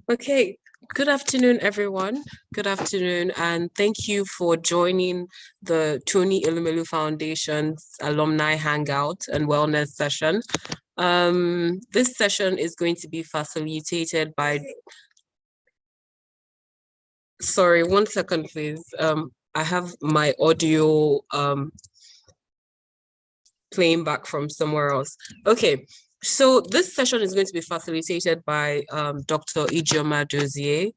Okay, good afternoon, everyone. Good afternoon, and thank you for joining the Tony Elumelu Foundation's Alumni Hangout and Wellness session. This session is going to be facilitated by... Sorry, 1 second, please. I have my audio playing back from somewhere else. Okay. So this session is going to be facilitated by Dr. Ijeoma Dozie.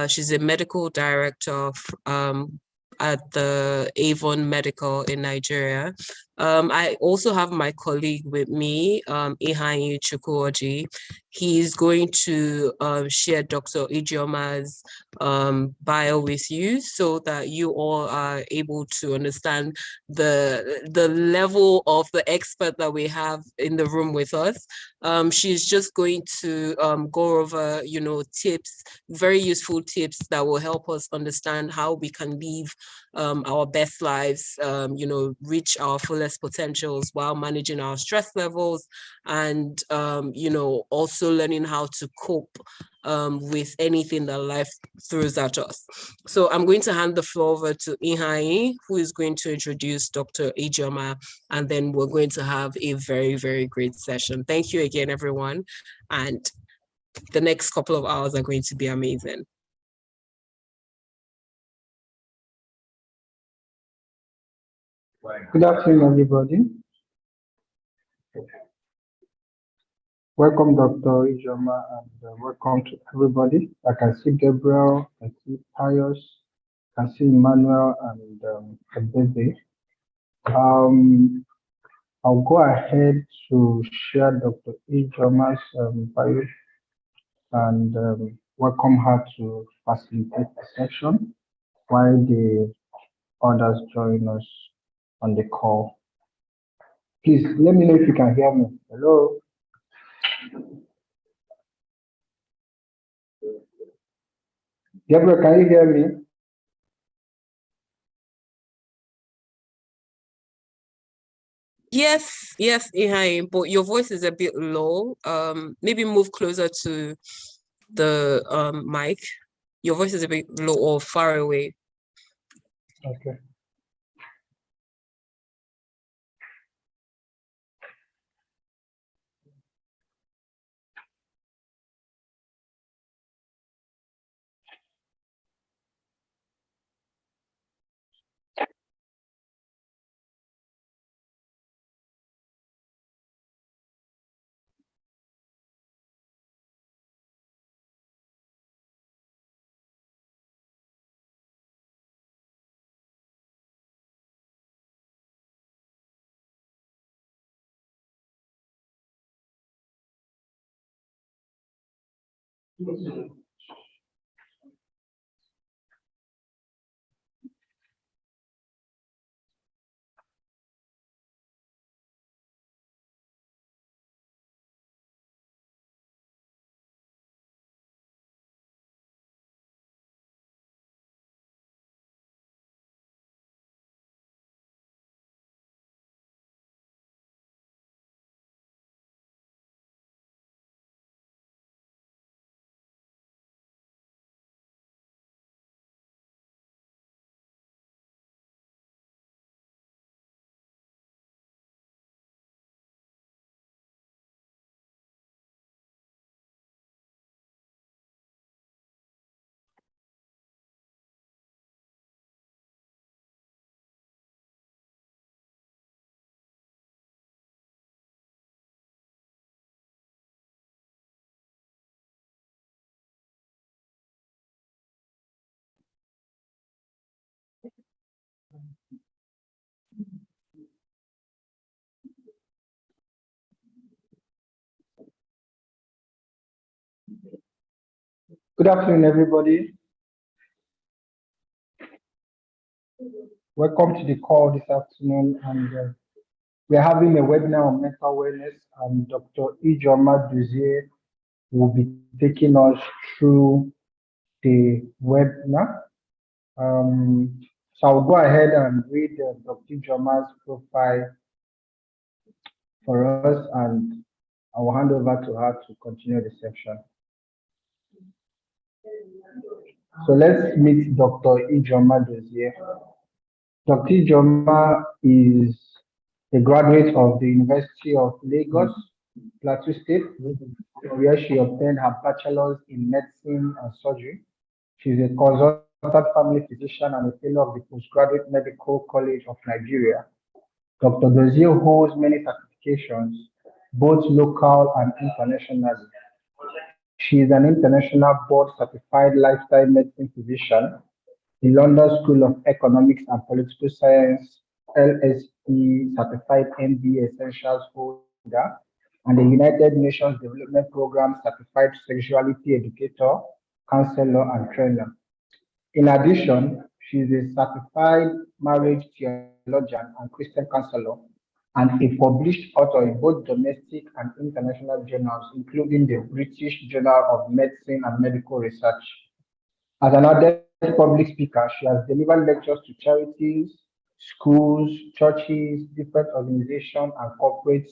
She's a medical director at the Avon Medical in Nigeria. I also have my colleague with me, Ihanyi Chukwuoji. He's going to share Dr. Ijeoma's bio with you so that you all are able to understand the level of the expert that we have in the room with us. She's just going to go over, tips, very useful tips that will help us understand how we can live our best lives, reach our fullest potentials while managing our stress levels and, also learning how to cope with anything that life throws at us. So I'm going to hand the floor over to Ihanyi, who is going to introduce Dr. Ijeoma, and then we're going to have a very, very great session. Thank you again, everyone. And the next couple of hours are going to be amazing. Good afternoon, everybody. Welcome, Dr. Ijeoma, and welcome to everybody. I can see Gabriel, I can see Pius, I can see Emmanuel and Abebe. I'll go ahead to share Dr. Ijeoma's bio and welcome her to facilitate the session while the others join us on the call. Please let me know if you can hear me. Hello. Gabriel, can you hear me? Yes, Ihanyi, but your voice is a bit low. Maybe move closer to the mic. Your voice is a bit low or far away. Okay. Good afternoon, everybody. Welcome to the call this afternoon, and we are having a webinar on mental wellness, and Dr. Ijeoma Dozie will be taking us through the webinar. So I'll go ahead and read Dr. Ijeoma's profile for us, and I will hand over to her to continue the section. So let's meet Dr. Ijeoma Dozie. Dr. Ijeoma is a graduate of the University of Lagos, Plateau State, where she obtained her bachelor's in medicine and surgery. She's a consultant family physician and a fellow of the Postgraduate Medical College of Nigeria. Dr. Dozie holds many certifications, both local and international. She is an international board certified lifestyle medicine physician, the London School of Economics and Political Science LSE certified MBA Essentials holder, and the United Nations Development Programme certified sexuality educator, counselor, and trainer. In addition, she is a certified marriage theologian and Christian counselor and a published author in both domestic and international journals, including the British Journal of Medicine and Medical Research. As an added public speaker, she has delivered lectures to charities, schools, churches, different organizations, and corporates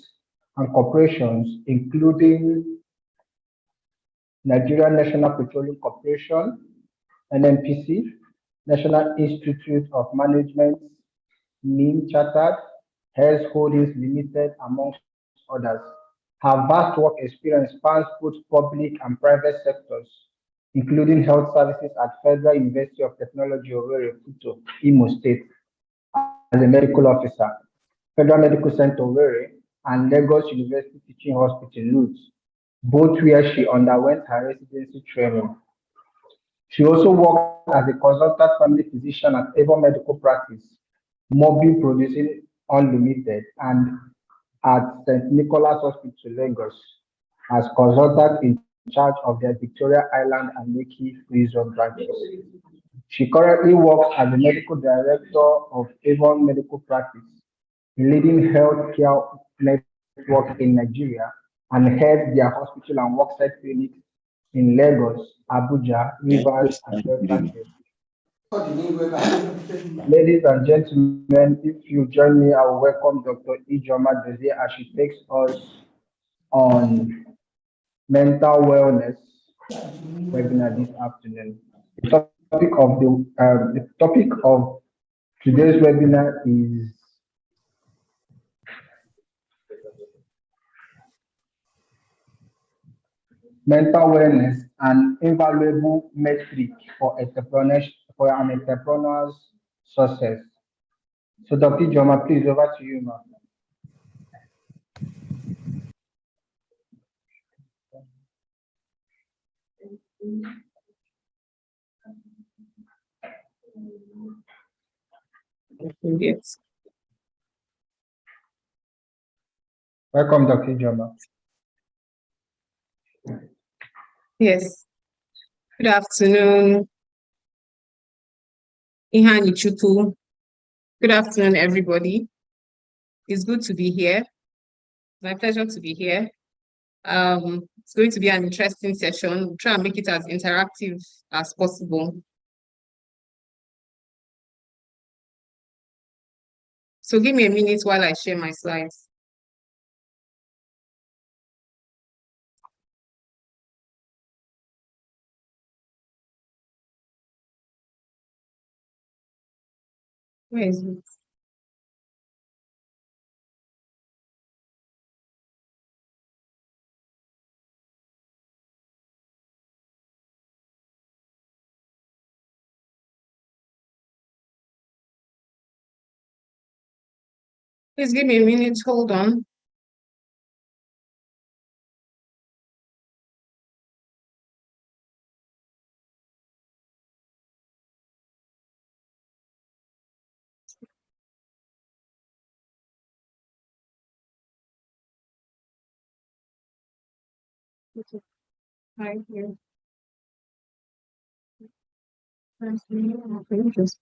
and corporations, including Nigerian National Petroleum Corporation, NNPC, National Institute of Management, NIM Chartered, Health Holdings Limited, amongst others. Her vast work experience spans both public and private sectors, including health services at Federal University of Technology Owerri, Futo, Imo State, as a medical officer, Federal Medical Center Owerri, and Lagos University Teaching Hospital, Lutz, both where she underwent her residency training. She also worked as a consultant family physician at Avon Medical Practice, Mobi Producing Unlimited, and at St. Nicholas Hospital, Lagos, as consultant in charge of their Victoria Island and Lekki Free Zone branches. She currently works as the medical director of Avon Medical Practice, a leading healthcare network in Nigeria, and heads their hospital and worksite clinics in Lagos, Abuja, Rivers, and Delta State. Ladies and gentlemen, if you join me, I will welcome Dr. Ijeoma Dozie as she takes us on mental wellness webinar this afternoon. The topic of today's webinar is mental wellness, an invaluable metric for an entrepreneur's success. So, Dr. Ijeoma, please over to you, ma'am. Yes. Welcome, Dr. Ijeoma. Yes. Good afternoon, Ihani Chuku. Good afternoon, everybody. It's good to be here. My pleasure to be here. It's going to be an interesting session. We'll try and make it as interactive as possible. So give me a minute while I share my slides. Where is it? Please give me a minute, hold on. Right here. Just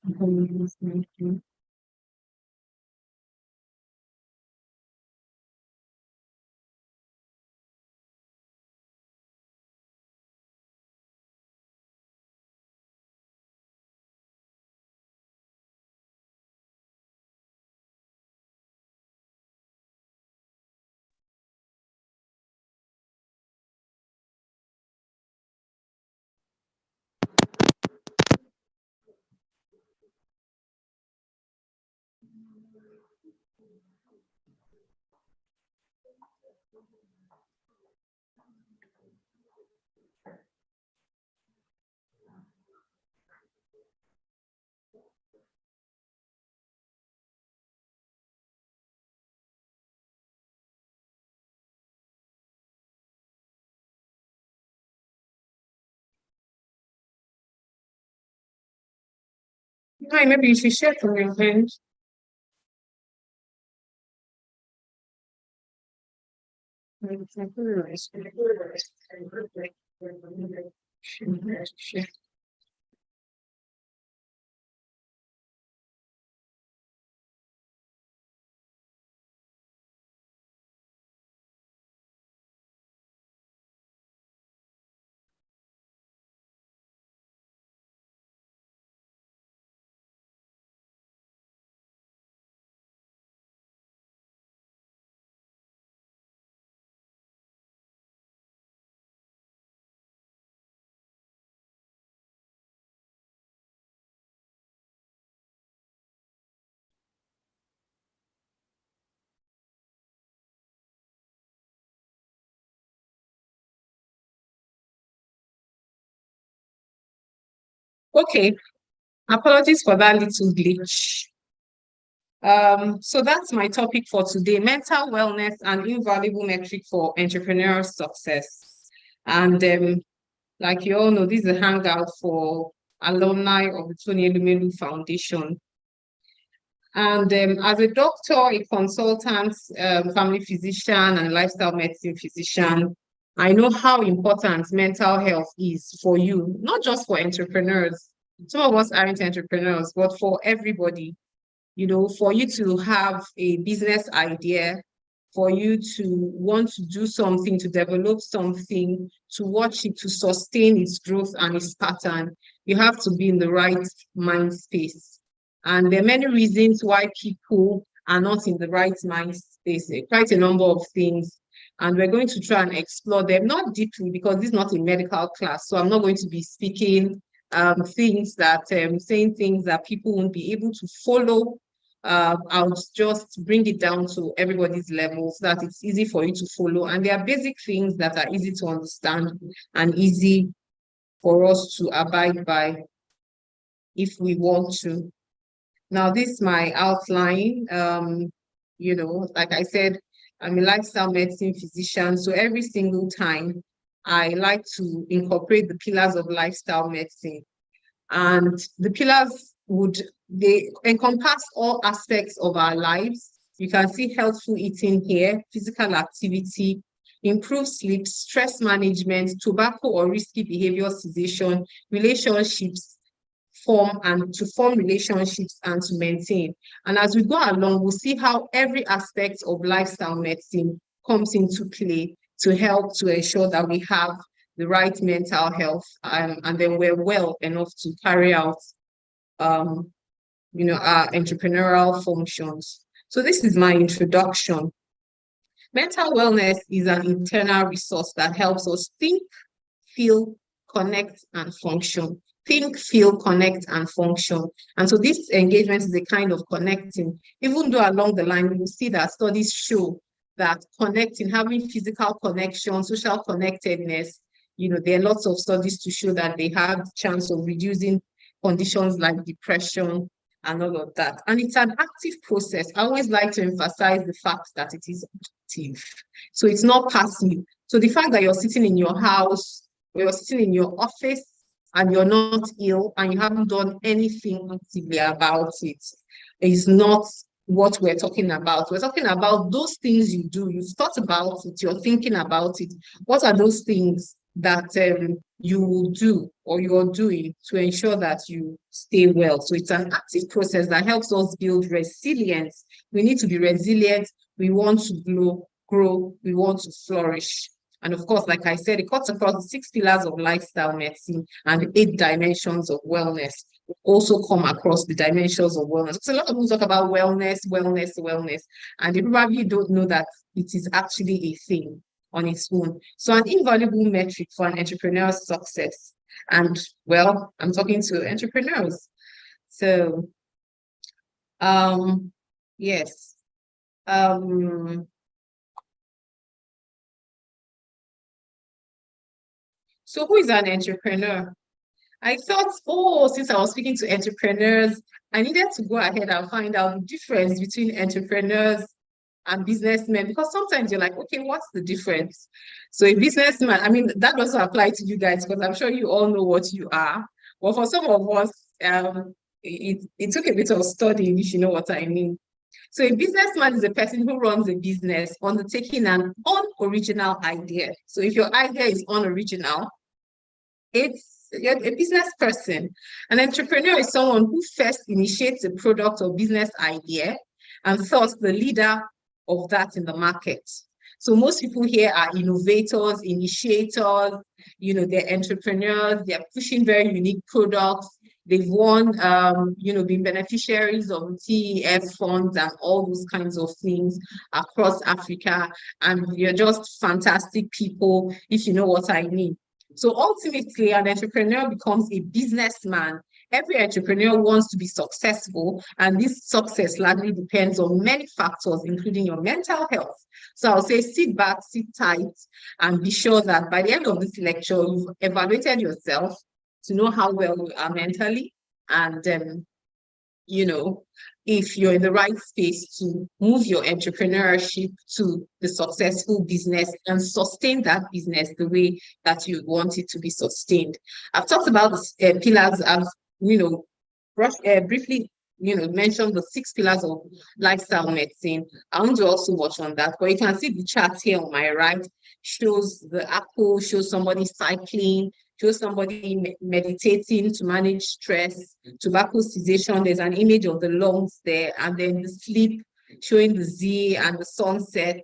Hi, maybe you should share from your hand. Okay, apologies for that little glitch. So that's my topic for today, mental wellness and invaluable metric for entrepreneurial success. And like you all know, this is a hangout for alumni of the Tony Elumelu Foundation. And as a doctor, a consultant, family physician, and lifestyle medicine physician, I know how important mental health is for you, not just for entrepreneurs. Some of us aren't entrepreneurs, but for everybody. You know, for you to have a business idea, for you to want to do something, to develop something, to watch it, to sustain its growth and its pattern, you have to be in the right mind space. And there are many reasons why people are not in the right mind space, quite a number of things. And we're going to try and explore them, not deeply, because this is not a medical class. So I'm not going to be speaking things that, saying things that people won't be able to follow. I'll just bring it down to everybody's level so that it's easy for you to follow. And there are basic things that are easy to understand and easy for us to abide by if we want to. Now, this is my outline. You know, like I said, I'm a lifestyle medicine physician. So every single time I like to incorporate the pillars of lifestyle medicine. And the pillars they encompass all aspects of our lives. You can see healthful eating here, physical activity, improved sleep, stress management, tobacco or risky behavior cessation, relationships, to form relationships and to maintain. And as we go along, we'll see how every aspect of lifestyle medicine comes into play to help to ensure that we have the right mental health, and then we're well enough to carry out you know, our entrepreneurial functions. So this is my introduction. Mental wellness is an internal resource that helps us think, feel, connect, and function. Think, feel, connect, and function. And so this engagement is a kind of connecting, even though along the line, we will see that studies show that connecting, having physical connection, social connectedness, you know, there are lots of studies to show that they have the chance of reducing conditions like depression and all of that. And it's an active process. I always like to emphasize the fact that it is active. So it's not passive. So the fact that you're sitting in your house, or you're sitting in your office and you're not ill and you haven't done anything actively about it is not what we're talking about. We're talking about those things you do. You've thought about it, you're thinking about it. What are those things that you will do or you're doing to ensure that you stay well? So it's an active process that helps us build resilience. We need to be resilient. We want to grow. We want to flourish. And of course, like I said, it cuts across the 6 pillars of lifestyle medicine and the 8 dimensions of wellness. We also come across the dimensions of wellness. Because a lot of people talk about wellness, and they probably don't know that it is actually a thing on its own. So an invaluable metric for an entrepreneur's success. And well, I'm talking to entrepreneurs. So Yes. So who is an entrepreneur? I thought, oh, since I was speaking to entrepreneurs, I needed to go ahead and find out the difference between entrepreneurs and businessmen, because sometimes you're like, okay, what's the difference? So a businessman, I mean, that doesn't apply to you guys because I'm sure you all know what you are. But for some of us, it took a bit of studying, if you know what I mean. So a businessman is a person who runs a business undertaking an unoriginal idea. So if your idea is unoriginal, you're a business person. An entrepreneur is someone who first initiates a product or business idea and thus the leader of that in the market. So most people here are innovators, initiators, they're entrepreneurs, they're pushing very unique products. They've won, been beneficiaries of TEF funds and all those kinds of things across Africa. And you're just fantastic people, if you know what I mean. So ultimately, an entrepreneur becomes a businessman. Every entrepreneur wants to be successful, and this success largely depends on many factors, including your mental health. So I'll say sit back, sit tight, and be sure that by the end of this lecture, you've evaluated yourself to know how well you are mentally, and if you're in the right space to move your entrepreneurship to the successful business and sustain that business the way that you want it to be sustained. I've talked about the pillars. I've, briefly, mentioned the 6 pillars of lifestyle medicine. I won't do also much on that, but you can see the chart here on my right shows the apple, shows somebody cycling, shows somebody meditating to manage stress, tobacco cessation. There's an image of the lungs there, and then the sleep showing the Z and the sunset.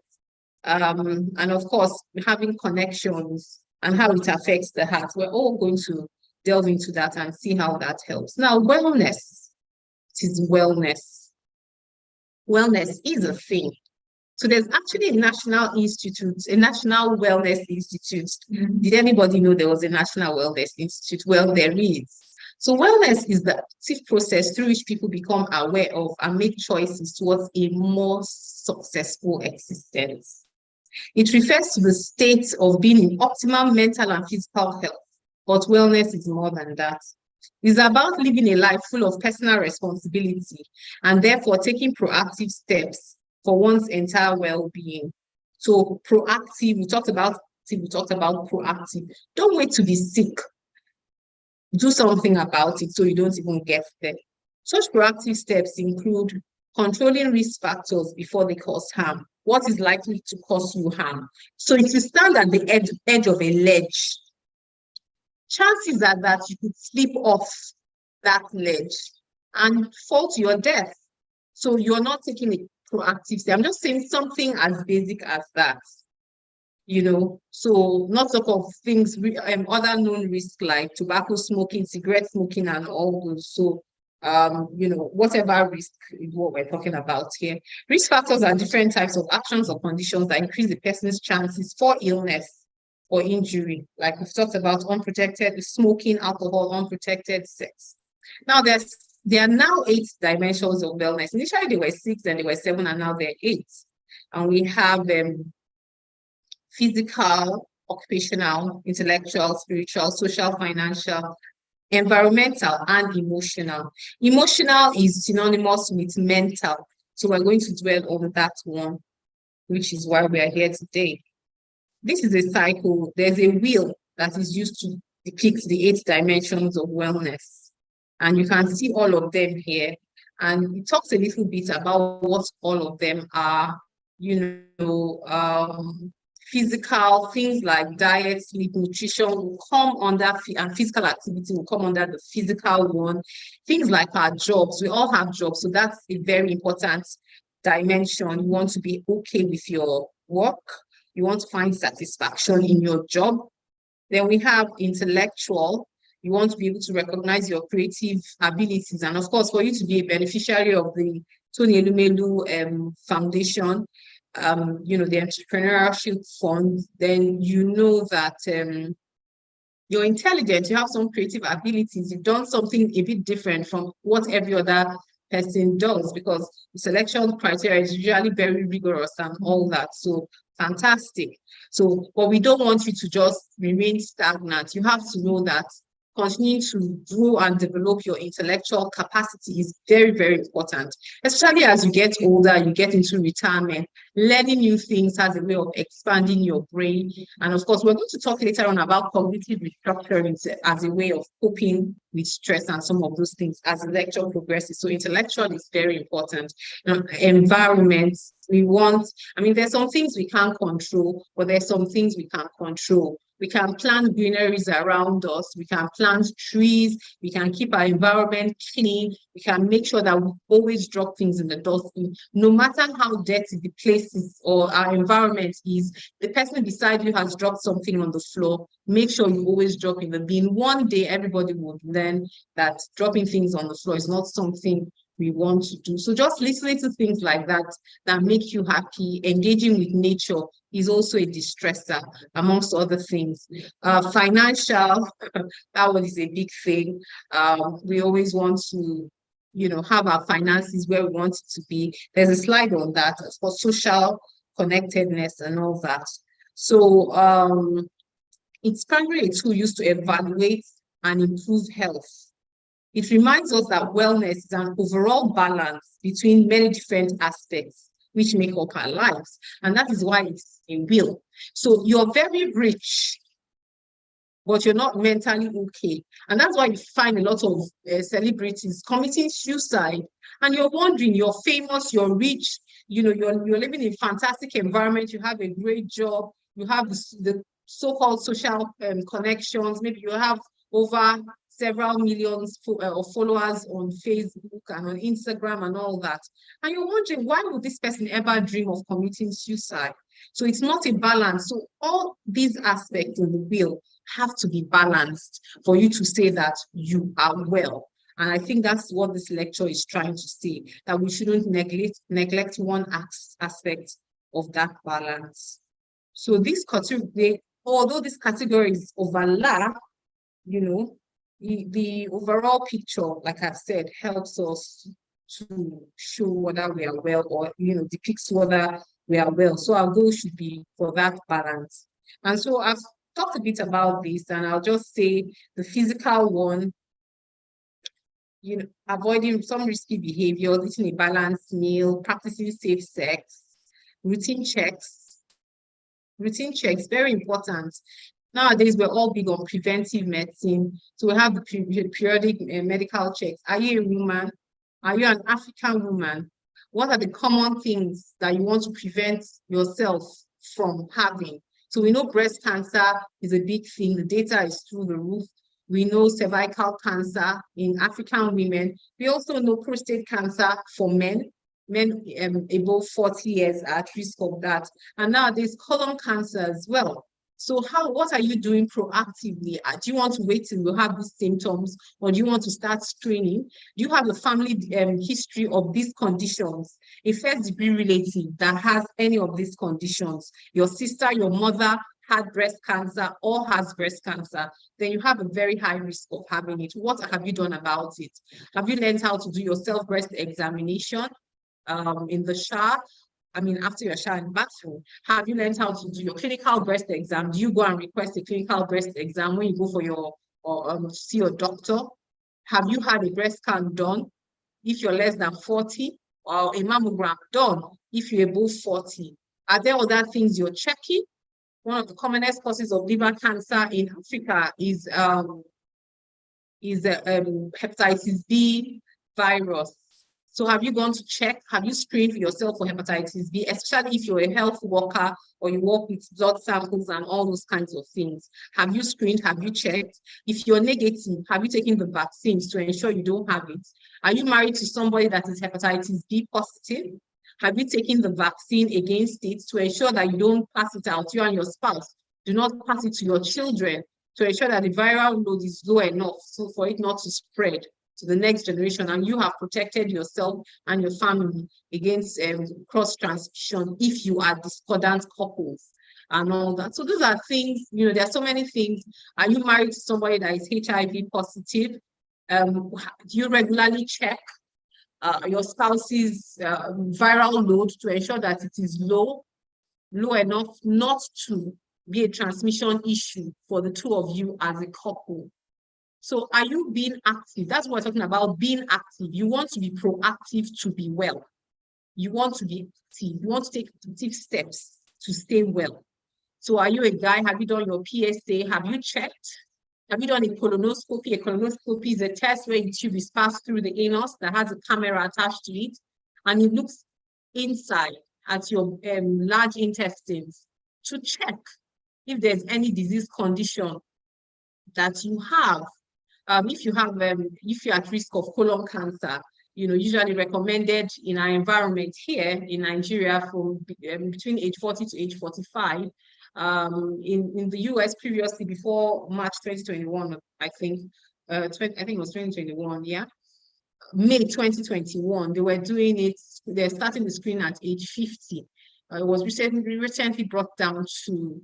And of course, having connections and how it affects the heart. We're all going to delve into that and see how that helps. Now, wellness. It is wellness. Wellness is a thing. So there's actually a national institute, a national wellness institute. Did anybody know there was a national wellness institute? Well, there is. So wellness is the active process through which people become aware of and make choices towards a more successful existence. It refers to the state of being in optimal mental and physical health, but wellness is more than that. It's about living a life full of personal responsibility and therefore taking proactive steps for one's entire well-being. So proactive, we talked about proactive. Don't wait to be sick. Do something about it so you don't even get there. Such proactive steps include controlling risk factors before they cause harm. What is likely to cause you harm? So if you stand at the edge of a ledge, chances are that you could slip off that ledge and fall to your death. So you're not taking a proactive step. I'm just saying something as basic as that. So not talk of things, other known risks like tobacco smoking, cigarette smoking, and all those. So, whatever risk is what we're talking about here. Risk factors are different types of actions or conditions that increase the person's chances for illness or injury. Like we've talked about unprotected smoking, alcohol, unprotected sex. Now there are now 8 dimensions of wellness. Initially there were 6, then there were 7, and now there are 8. And we have physical, occupational, intellectual, spiritual, social, financial, environmental, and emotional. Emotional is synonymous with mental. So we're going to dwell on that one, which is why we are here today. This is a cycle. There's a wheel that is used to depict the 8 dimensions of wellness. And you can see all of them here. And it talks a little bit about what all of them are, physical things like diet, sleep, nutrition will come under, and physical activity will come under the physical one. Things like our jobs, we all have jobs. So that's a very important dimension. You want to be okay with your work. You want to find satisfaction in your job. Then we have intellectual. You want to be able to recognize your creative abilities. And of course, for you to be a beneficiary of the Tony Elumelu Foundation, the entrepreneurship fund, then you know that you're intelligent, you have some creative abilities, you've done something a bit different from what every other person does, because the selection criteria is usually very rigorous and all that. So fantastic. So, but we don't want you to just remain stagnant. You have to know that continuing to grow and develop your intellectual capacity is very, very important, especially as you get older, you get into retirement. Learning new things has a way of expanding your brain. And of course, we're going to talk later on about cognitive restructuring as a way of coping with stress and some of those things as the lecture progresses. So intellectual is very important. Environment, we want, I mean, there's some things we can't control, but there's some things we can control. We can plant greeneries around us. We can plant trees. We can keep our environment clean. We can make sure that we always drop things in the dustbin. No matter how dirty the place is or our environment is, the person beside you has dropped something on the floor. Make sure you always drop in the bin. One day, everybody would learn that dropping things on the floor is not something we want to do. So just listening to things like that that make you happy, engaging with nature is also a distressor, amongst other things. Financial, that one is a big thing. We always want to, have our finances where we want it to be. There's a slide on that. It's for social connectedness and all that. So it's primarily a tool used to evaluate and improve health. It reminds us that wellness is an overall balance between many different aspects which make up our lives. And that is why it's a will. So you're very rich, but you're not mentally okay. And that's why you find a lot of celebrities committing suicide. And you're wondering, you're famous, you're rich, you're living in a fantastic environment, you have a great job, you have the so-called social connections, maybe you have over several millions of followers on Facebook and on Instagram and all that. And you're wondering, why would this person ever dream of committing suicide? So it's not a balance. So all these aspects of the will have to be balanced for you to say that you are well. And I think that's what this lecture is trying to say, that we shouldn't neglect one aspect of that balance. So this category, although these categories overlap, the overall picture, like I've said, helps us to show whether we are well or, depicts whether we are well. So our goal should be for that balance. And so I've talked a bit about this, and I'll just say the physical one, avoiding some risky behaviors, eating a balanced meal, practicing safe sex, routine checks, very important. Nowadays, we're all big on preventive medicine. So we have the periodic medical checks. Are you a woman? Are you an African woman? What are the common things that you want to prevent yourself from having? So we know breast cancer is a big thing. The data is through the roof. We know cervical cancer in African women. We also know prostate cancer for men. Men above 40 years are at risk of that. And nowadays, colon cancer as well. So what are you doing proactively? Do you want to wait till you have these symptoms, or do you want to start screening? Do you have a family history of these conditions? A first-degree relative that has any of these conditions, your sister, your mother had breast cancer or has breast cancer, then you have a very high risk of having it. What have you done about it? Have you learned how to do your self-breast examination in the shower? After your shower in the bathroom? Have you learned how to do your clinical breast exam? Do you go and request a clinical breast exam when you go for your see your doctor? Have you had a breast scan done if you're less than 40, or a mammogram done if you're above 40? Are there other things you're checking? One of the commonest causes of liver cancer in Africa is hepatitis B virus. So have you gone to check? Have you screened for yourself for hepatitis B, especially if you're a health worker or you work with blood samples and all those kinds of things? Have you screened? Have you checked? If you're negative, have you taken the vaccines to ensure you don't have it? Are you married to somebody that is hepatitis B positive? Have you taken the vaccine against it to ensure that you don't pass it out, you and your spouse? Do not pass it to your children, to ensure that the viral load is low enough so for it not to spread to the next generation, and you have protected yourself and your family against cross transmission if you are discordant couples and all that. So those are things, there are so many things. Are you married to somebody that is HIV positive? Do you regularly check? your spouse's viral load to ensure that it is low enough not to be a transmission issue for the two of you as a couple. So are you being active? That's what we're talking about, being active. You want to be proactive to be well. You want to be active. You want to take active steps to stay well. So are you a guy? Have you done your PSA? Have you checked? Have you done a colonoscopy? A colonoscopy is a test where the tube is passed through the anus that has a camera attached to it, and it looks inside at your large intestines to check if there's any disease condition that you have. If you're at risk of colon cancer, usually recommended in our environment here in Nigeria from between age 40 to age 45. In the US previously, before March 2021, I think it was 2021, yeah. May 2021, they were doing it, they're starting the screen at age 50. It was recently brought down to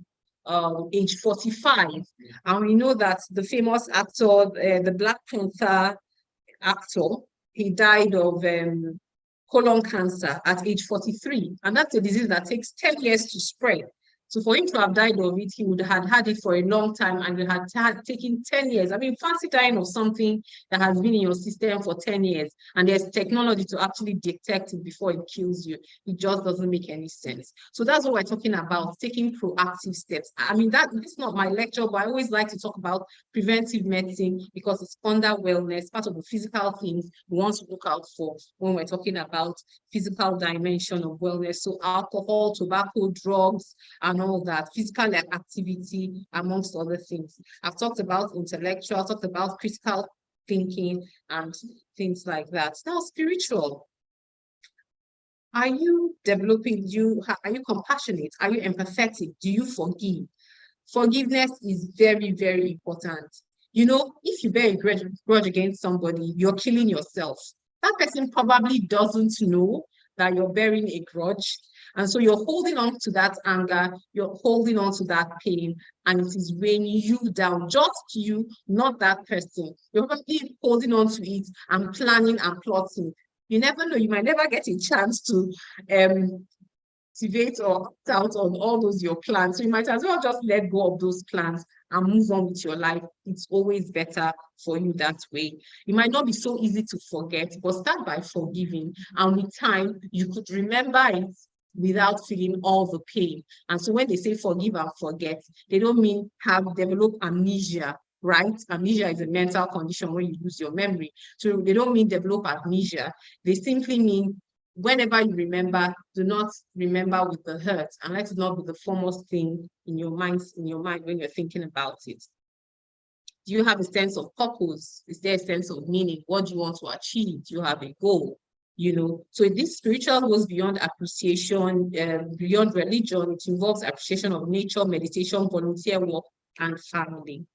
age 45. And we know that the famous actor, the Black Panther actor, he died of colon cancer at age 43. And that's a disease that takes 10 years to spread. So for him to have died of it, he would have had it for a long time, and it had taken 10 years. I mean, fancy dying of something that has been in your system for 10 years, and there's technology to actually detect it before it kills you. It just doesn't make any sense. So that's what we're talking about, taking proactive steps. I mean, it's not my lecture, but I always like to talk about preventive medicine because it's under wellness, part of the physical things we want to look out for when we're talking about physical dimension of wellness. So alcohol, tobacco, drugs, and all that, physical activity, amongst other things. I've talked about intellectual, I've talked about critical thinking and things like that. Now, spiritual. Are you developing, are you compassionate? Are you empathetic? Do you forgive? Forgiveness is very, very important. If you bear a grudge against somebody, you're killing yourself. That person probably doesn't know that you're bearing a grudge. And so you're holding on to that anger, you're holding on to that pain, and it is weighing you down, just you, not that person. You're probably holding on to it and planning and plotting. You never know, you might never get a chance to activate or opt out on all those your plans. So you might as well just let go of those plans and move on with your life. It's always better for you that way. It might not be so easy to forget, but start by forgiving. And with time, you could remember it without feeling all the pain. And so when they say forgive and forget, they don't mean develop amnesia, right? Amnesia is a mental condition when you lose your memory. So they don't mean develop amnesia. They simply mean whenever you remember, do not remember with the hurt, and let it not be the foremost thing in your mind when you're thinking about it. Do you have a sense of purpose? Is there a sense of meaning? What do you want to achieve? Do you have a goal? So this spiritual goes beyond appreciation, beyond religion. It involves appreciation of nature, meditation, volunteer work, and family.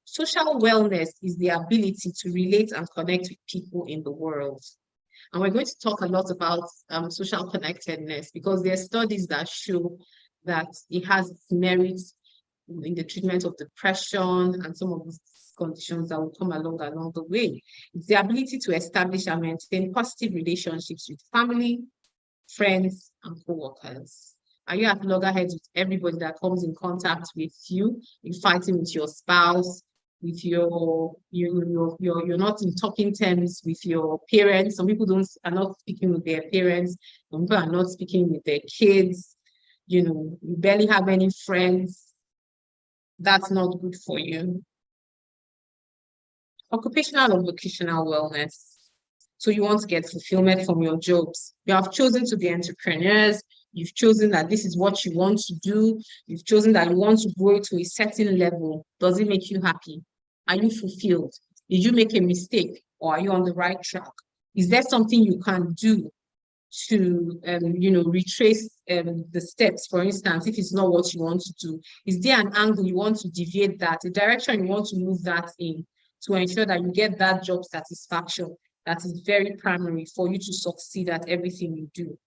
Social wellness is the ability to relate and connect with people in the world. And we're going to talk a lot about social connectedness because there are studies that show that it has merits in the treatment of depression and some of these conditions that will come along the way. It's the ability to establish and maintain positive relationships with family, friends, and co-workers. Are you at loggerheads with everybody that comes in contact with you? You're fighting with your spouse, with you're not in talking terms with your parents. Some people are not speaking with their parents. Some people are not speaking with their kids. You barely have any friends. That's not good for you. Occupational or vocational wellness. So you want to get fulfillment from your jobs. You have chosen to be entrepreneurs. You've chosen that this is what you want to do. You've chosen that you want to grow to a certain level. Does it make you happy? Are you fulfilled? Did you make a mistake, or are you on the right track? Is there something you can do to retrace the steps? For instance, if it's not what you want to do, is there an angle you want to deviate that, a direction you want to move that in, to ensure that you get that job satisfaction that is very primary for you to succeed at everything you do?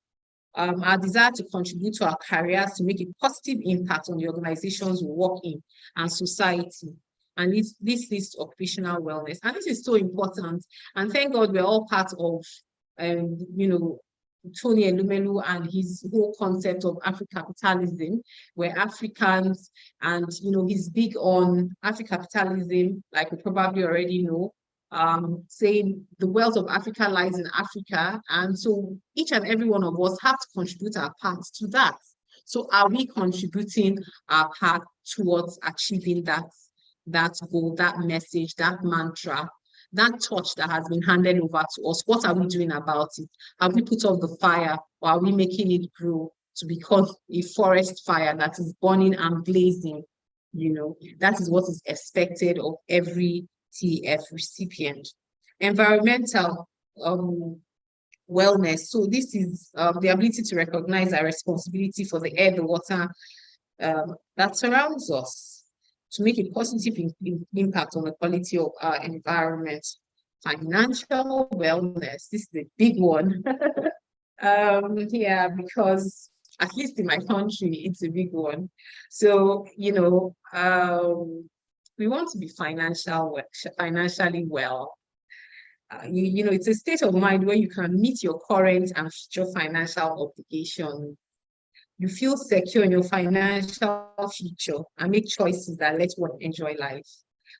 Our desire to contribute to our careers, to make a positive impact on the organizations we work in and society. And this leads to occupational wellness. And this is so important. And thank God we're all part of Tony Elumelu and his whole concept of Afro-capitalism, where Africans, and he's big on Afro-capitalism, like we probably already know, saying the wealth of Africa lies in Africa. And so each and every one of us have to contribute our part to that. So are we contributing our part towards achieving that goal, that message, that mantra, that torch that has been handed over to us? What are we doing about it? Have we put off the fire, or are we making it grow to become a forest fire that is burning and blazing? That is what is expected of every TF recipient. Environmental wellness. So this is the ability to recognize our responsibility for the air, the water that surrounds us, to make a positive impact on the quality of our environment. Financial wellness, this is a big one. Because at least in my country, it's a big one. So, we want to be financially well. It's a state of mind where you can meet your current and future financial obligations. You feel secure in your financial future and make choices that let one enjoy life.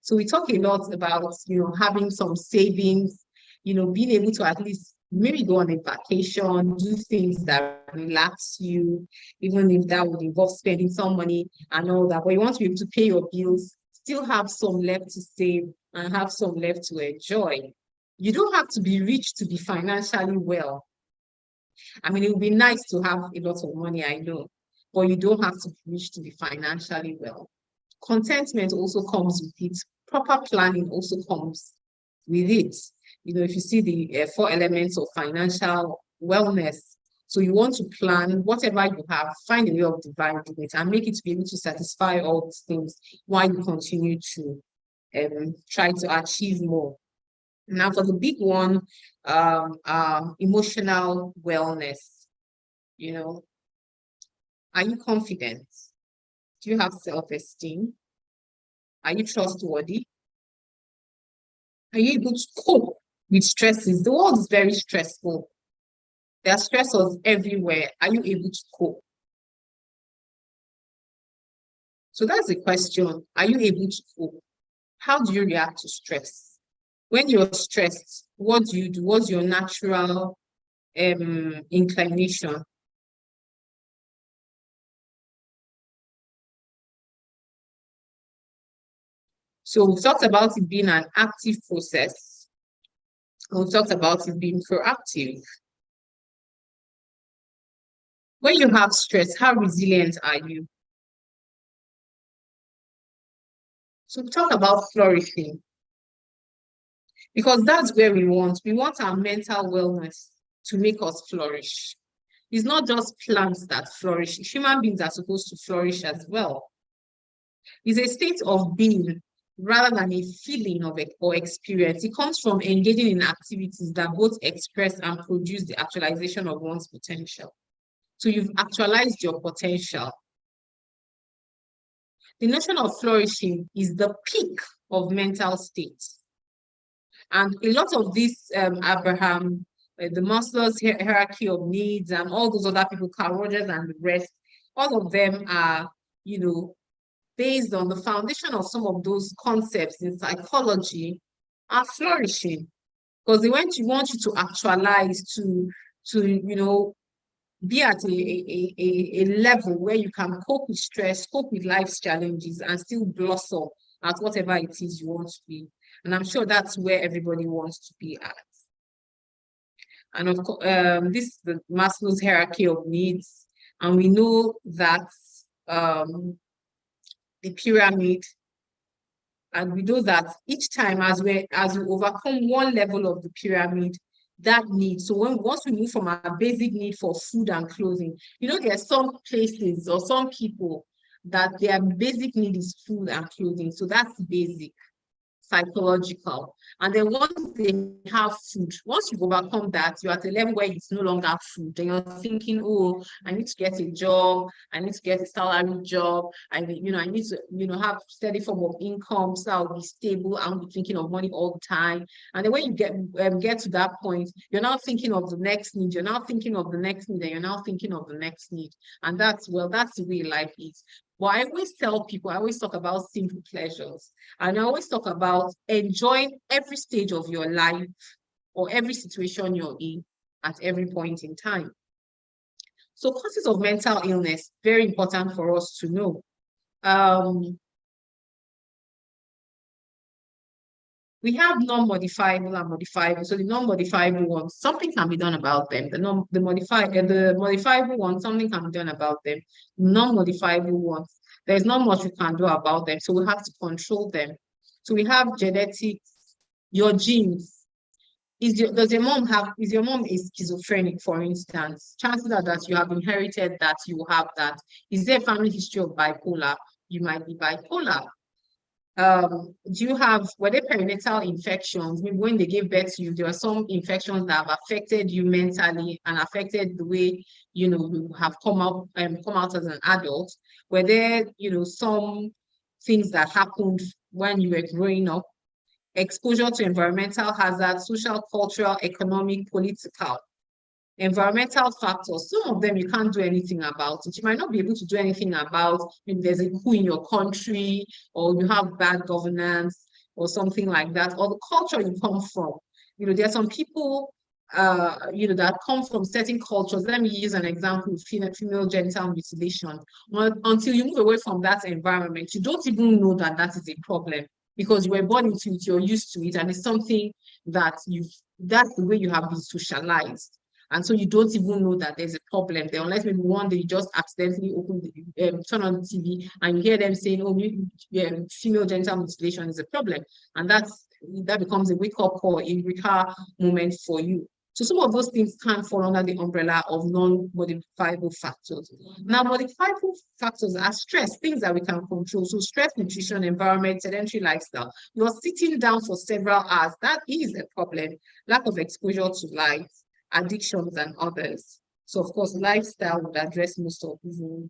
So we talk a lot about, having some savings, being able to at least maybe go on a vacation, do things that relax you, even if that would involve spending some money and all that. But you want to be able to pay your bills, still have some left to save, and have some left to enjoy. You don't have to be rich to be financially well. I mean, it would be nice to have a lot of money, I know, but you don't have to be rich to be financially well. Contentment also comes with it. Proper planning also comes with it. If you see the 4 elements of financial wellness, so you want to plan whatever you have, find a way of dividing it and make it to be able to satisfy all these things while you continue to try to achieve more. Now, for the big one, emotional wellness. Are you confident? Do you have self-esteem? Are you trustworthy? Are you able to cope with stresses? The world is very stressful. There are stressors everywhere. Are you able to cope? So that's the question. Are you able to cope? How do you react to stress? When you're stressed, what do you do? What's your natural inclination? So we've talked about it being an active process. We've talked about it being proactive. When you have stress, how resilient are you? So we talk about flourishing, because that's where we want our mental wellness to make us flourish. It's not just plants that flourish. Human beings are supposed to flourish as well. It's a state of being rather than a feeling of it or experience. It comes from engaging in activities that both express and produce the actualization of one's potential. So you've actualized your potential. The notion of flourishing is the peak of mental state. And a lot of this, Abraham, the Maslow's hierarchy of needs, and all those other people, Carl Rogers and the rest, all of them are, based on the foundation of some of those concepts in psychology, are flourishing, because they want you to actualize, to be at a level where you can cope with stress, cope with life's challenges, and still blossom at whatever it is you want to be. And I'm sure that's where everybody wants to be at. And of course, this is the Maslow's hierarchy of needs, and we know that the pyramid, and we know that each time as we overcome one level of the pyramid, that need. So once we move from our basic need for food and clothing, there are some places or some people that their basic need is food and clothing. So that's basic. psychological. And then once they have food, once you overcome that, you're at a level where it's no longer food. Then you're thinking, oh, I need to get a job, I need to get a salary job, I need to, have steady form of income so I'll be stable. I'll be thinking of money all the time. And then when you get to that point, you're now thinking of the next need, you're now thinking of the next need, and you're now thinking of the next need. And that's the way life is. But I always tell people, I always talk about simple pleasures. And I always talk about enjoying every stage of your life or every situation you're in at every point in time. So causes of mental illness, very important for us to know. We have non-modifiable and modifiable. So the non-modifiable ones, something can be done about them. The modifiable ones, something can be done about them. Non-modifiable ones, there's not much we can do about them. So we have to control them. So we have genetics, your genes. Is your mom schizophrenic, for instance? Chances are that you have inherited that, you have that. Is there a family history of bipolar? You might be bipolar. Were there perinatal infections? Maybe when they gave birth to you, there are some infections that have affected you mentally and affected the way, you have come out as an adult. Were there, some things that happened when you were growing up? Exposure to environmental hazards, social, cultural, economic, political. Environmental factors, some of them you can't do anything about it. You might not be able to do anything about, maybe there's a coup in your country, or you have bad governance, or something like that, or the culture you come from. There are some people, that come from certain cultures. Let me use an example of female genital mutilation. Until you move away from that environment, you don't even know that that is a problem, because you were born into it, you're used to it, and it's something that that's the way you have been socialized. And so you don't even know that there's a problem there, unless maybe one day you just accidentally turn on the TV and you hear them saying, oh, female genital mutilation is a problem. And that becomes a wake-up call, a eureka moment for you. So some of those things can fall under the umbrella of non-modifiable factors. Now, modifiable factors are stress, things that we can control. So stress, nutrition, environment, sedentary lifestyle. You're sitting down for several hours. That is a problem. Lack of exposure to light, addictions, and others. So of course, lifestyle would address most of these needs.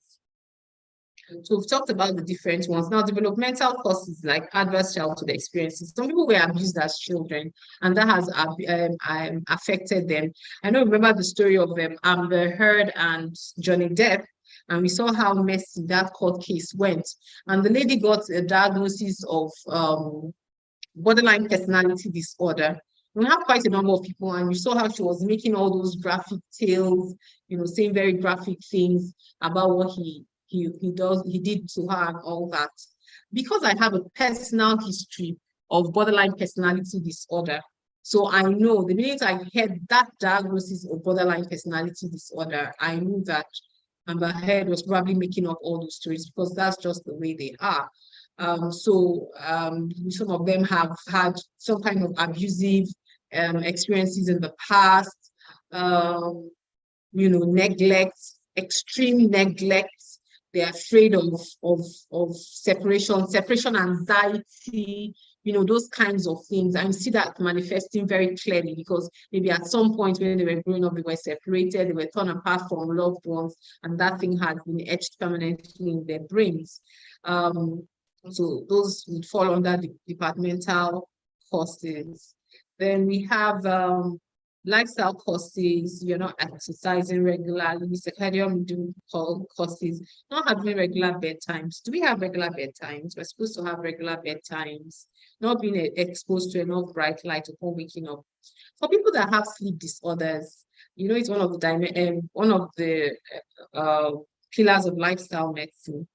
So we've talked about the different ones. Now, developmental causes like adverse childhood experiences. Some people were abused as children, and that has affected them. I remember the story of Amber Heard and Johnny Depp, and we saw how messy that court case went. And the lady got a diagnosis of borderline personality disorder. We have quite a number of people, and you saw how she was making all those graphic tales, saying very graphic things about what he did to her and all that. Because I have a personal history of borderline personality disorder, so I know the minute I heard that diagnosis of borderline personality disorder, I knew that Amber Heard was probably making up all those stories, because that's just the way they are. Some of them have had some kind of abusive experiences in the past, neglect, extreme neglect. They're afraid of separation anxiety, those kinds of things. And you see that manifesting very clearly, because maybe at some point when they were growing up, they were separated, they were torn apart from loved ones, and that thing had been etched permanently in their brains. So those would fall under the departmental causes. Then we have lifestyle causes. You're not exercising regularly, circadian causes, not having regular bedtimes. Do we have regular bedtimes? We're supposed to have regular bedtimes. Not being exposed to enough bright light upon waking up. For people that have sleep disorders, it's one of the pillars of lifestyle medicine.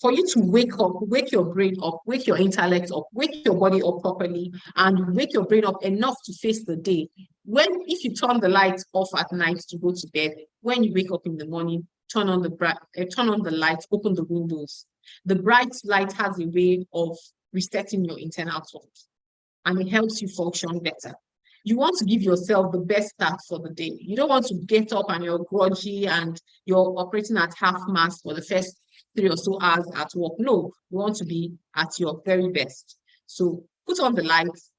For you to wake up, wake your brain up, wake your intellect up, wake your body up properly, and wake your brain up enough to face the day. If you turn the lights off at night to go to bed, when you wake up in the morning, turn on the lights, open the windows. The bright light has a way of resetting your internal clock, and it helps you function better. You want to give yourself the best start for the day. You don't want to get up and you're groggy and you're operating at half-mast for the first 3 or so hours at work. No, you want to be at your very best. So put on the lights,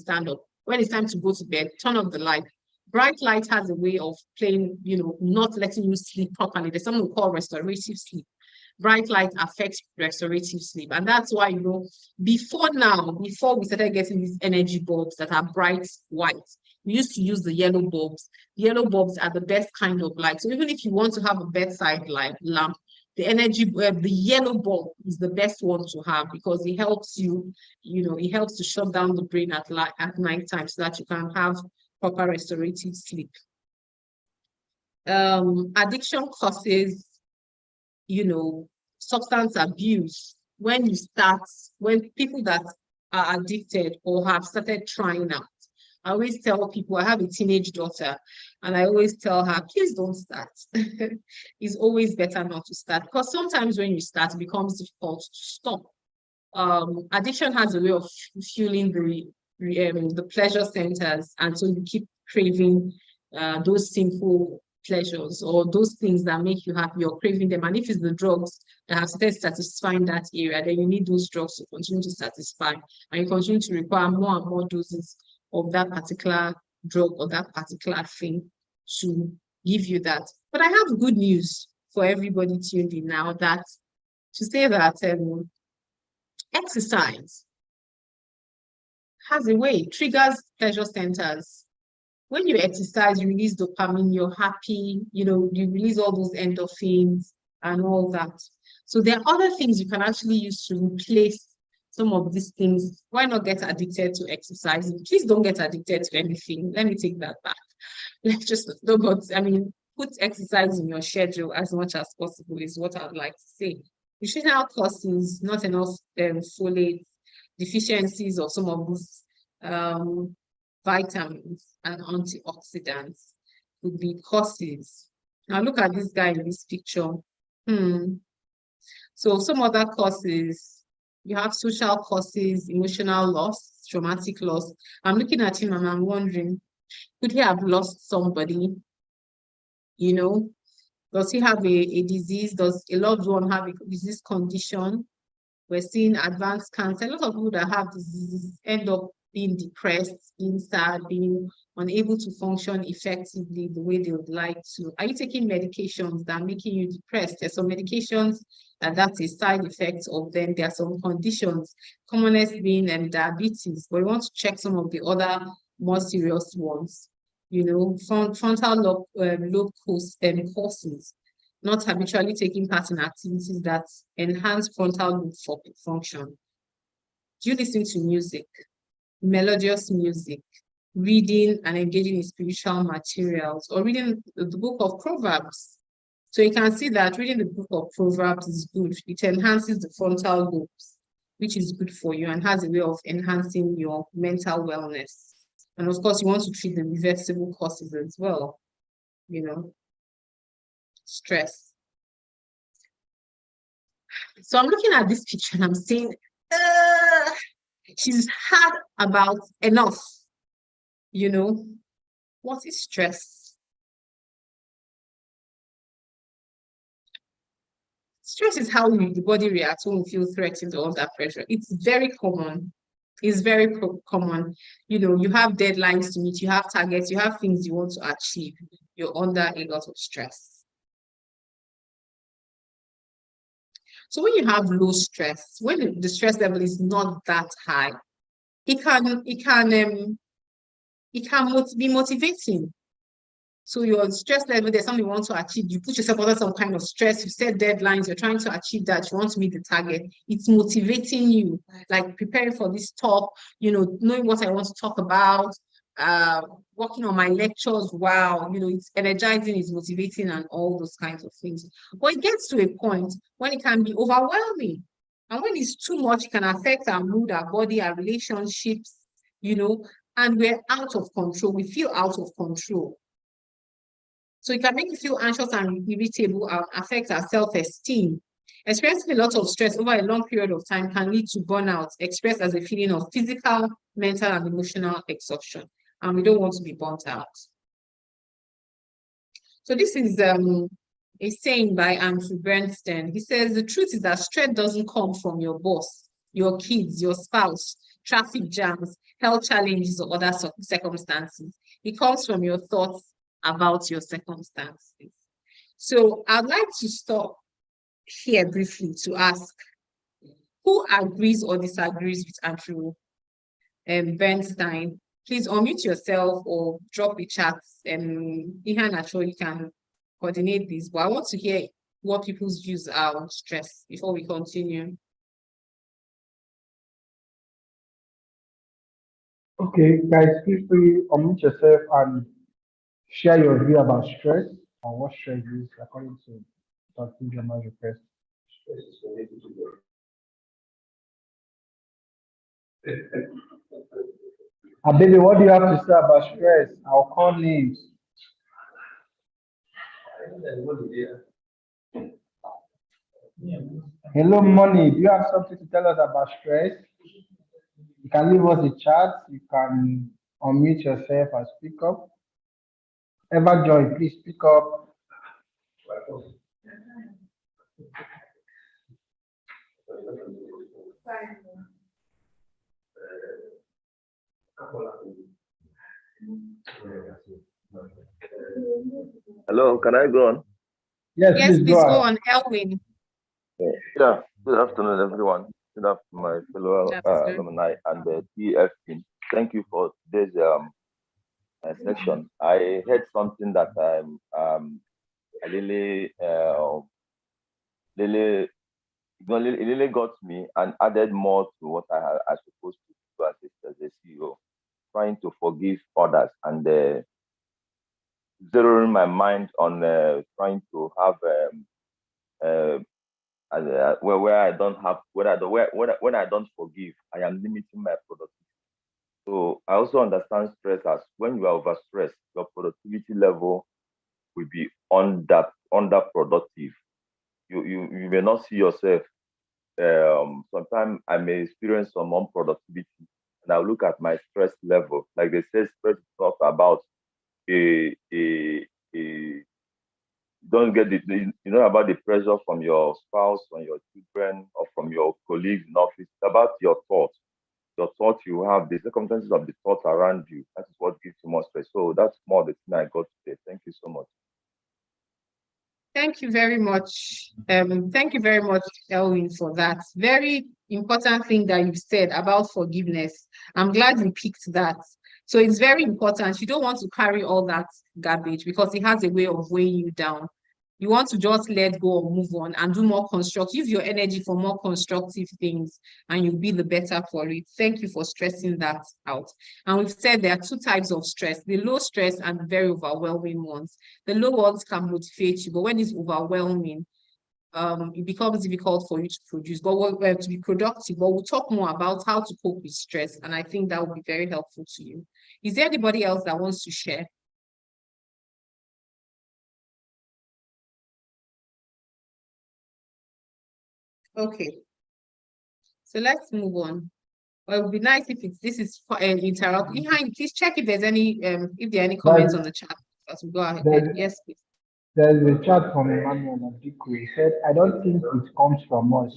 stand up. When it's time to go to bed, turn off the light. Bright light has a way of playing, not letting you sleep properly. There's something we call restorative sleep. Bright light affects restorative sleep. And that's why, before we started getting these energy bulbs that are bright white, we used to use the yellow bulbs. The yellow bulbs are the best kind of light. So even if you want to have a bedside lamp, the yellow bulb is the best one to have, because it helps it helps to shut down the brain at night time so that you can have proper restorative sleep. Addiction causes, substance abuse. When people that are addicted or have started trying out, I always tell people, I have a teenage daughter, and I always tell her, please don't start. It's always better not to start, because sometimes when you start, it becomes difficult to stop. Addiction has a way of fueling the pleasure centers, and so you keep craving those sinful pleasures or those things that make you happy. You're craving them, and if it's the drugs that have started satisfying that area, then you need those drugs to continue to satisfy, and you continue to require more and more doses of that particular drug or that particular thing to give you that. But I have good news for everybody tuned in now, to say that exercise has a way, it triggers pleasure centers. When you exercise, you release dopamine, you're happy, you release all those endorphins and all that. So there are other things you can actually use to replace some of these things. Why not get addicted to exercise? Please don't get addicted to anything. Let me take that back. Let's just, put exercise in your schedule as much as possible is what I'd like to say. Nutritional causes, not enough folate, deficiencies of some of these vitamins and antioxidants could be causes. Now look at this guy in this picture. So some other causes, you have social causes, emotional loss, traumatic loss. I'm looking at him and I'm wondering, could he have lost somebody? Does he have a disease? Does a loved one have a disease condition? We're seeing advanced cancer. A lot of people that have diseases end up being depressed, being sad, being unable to function effectively the way they would like to. Are you taking medications that are making you depressed? There's some medications that's a side effect of them. There are some conditions, commonest being diabetes, but we want to check some of the other more serious ones. Frontal lobe courses, not habitually taking part in activities that enhance frontal lobe function. Do you listen to music, melodious music, reading and engaging in spiritual materials, or reading the book of Proverbs? So you can see that reading the book of Proverbs is good. It enhances the frontal lobes, which is good for you and has a way of enhancing your mental wellness. And of course, you want to treat the reversible causes as well, stress. So I'm looking at this picture and I'm saying, she's had about enough, What is stress? Stress is how the body reacts when we feel threatened or under pressure. It's very common. It's very common. You have deadlines to meet, you have targets, you have things you want to achieve. You're under a lot of stress. So when you have low stress, when the stress level is not that high, it can be motivating. So your stress level, there's something you want to achieve. You put yourself under some kind of stress. You set deadlines. You're trying to achieve that. You want to meet the target. It's motivating you, like preparing for this talk, knowing what I want to talk about, working on my lectures. Wow, it's energizing, it's motivating, and all those kinds of things. But it gets to a point when it can be overwhelming. And when it's too much, it can affect our mood, our body, our relationships, and we're out of control. We feel out of control. So it can make you feel anxious and irritable and affect our self-esteem. Experiencing a lot of stress over a long period of time can lead to burnout, expressed as a feeling of physical, mental, and emotional exhaustion. And we don't want to be burnt out. So this is a saying by Andrew Bernstein. He says, the truth is that stress doesn't come from your boss, your kids, your spouse, traffic jams, health challenges, or other circumstances. It comes from your thoughts about your circumstances. So I'd like to stop here briefly to ask, who agrees or disagrees with Andrew Bernstein? Please unmute yourself or drop a chat. Ihan, actually, you can coordinate this, but I want to hear what people's views are on stress before we continue. Okay, guys, feel free unmute yourself and share your view about stress or what stress is according to Dr. Ijeoma's request. Baby, what do you have to say about stress? I'll call names. Hello, Money. Do you have something to tell us about stress? You can leave us a chat. You can unmute yourself and speak up. Everjoy, please speak up. Hello, can I go on? Yes, Yes, please please go go on. on, Elwin. Yeah, good afternoon, everyone. Good afternoon, my fellow Good afternoon. alumni and the TF team. Thank you for today's section. I heard something that I really really got me and added more to what I supposed to do as a CEO, trying to forgive others and zeroing my mind on trying to have where I don't have when I don't forgive, I am limiting my productivity. So I also understand stress as when you are overstressed, your productivity level will be underproductive. You may not see yourself. Sometimes I may experience some unproductivity, and I'll look at my stress level. Like they say, stress is not about a don't get about the pressure from your spouse, from your children, or from your colleagues in office. It's about your thoughts you have, the circumstances of the thoughts around you. That is what gives you more stress. So that's more the thing I got today. Thank you so much. Thank you very much. Thank you very much, Elwin, for that very important thing that you said about forgiveness. I'm glad you picked that. So it's very important. You don't want to carry all that garbage because it has a way of weighing you down. You want to just let go or move on and do more constructive, use your energy for more constructive things, and you'll be the better for it. Thank you for stressing that out. And we've said there are two types of stress, the low stress and the very overwhelming ones. The low ones can motivate you, but when it's overwhelming, it becomes difficult for you to produce, but to be productive. But we'll talk more about how to cope with stress, and I think that will be very helpful to you. Is there anybody else that wants to share? Okay, so let's move on. Well, it would be nice if this is interrupt. Behind, please check if there's any if there are any comments on the chat as we go ahead. Yes, please. There's a chat from Emmanuel Adiku. He said, I don't think it comes from us.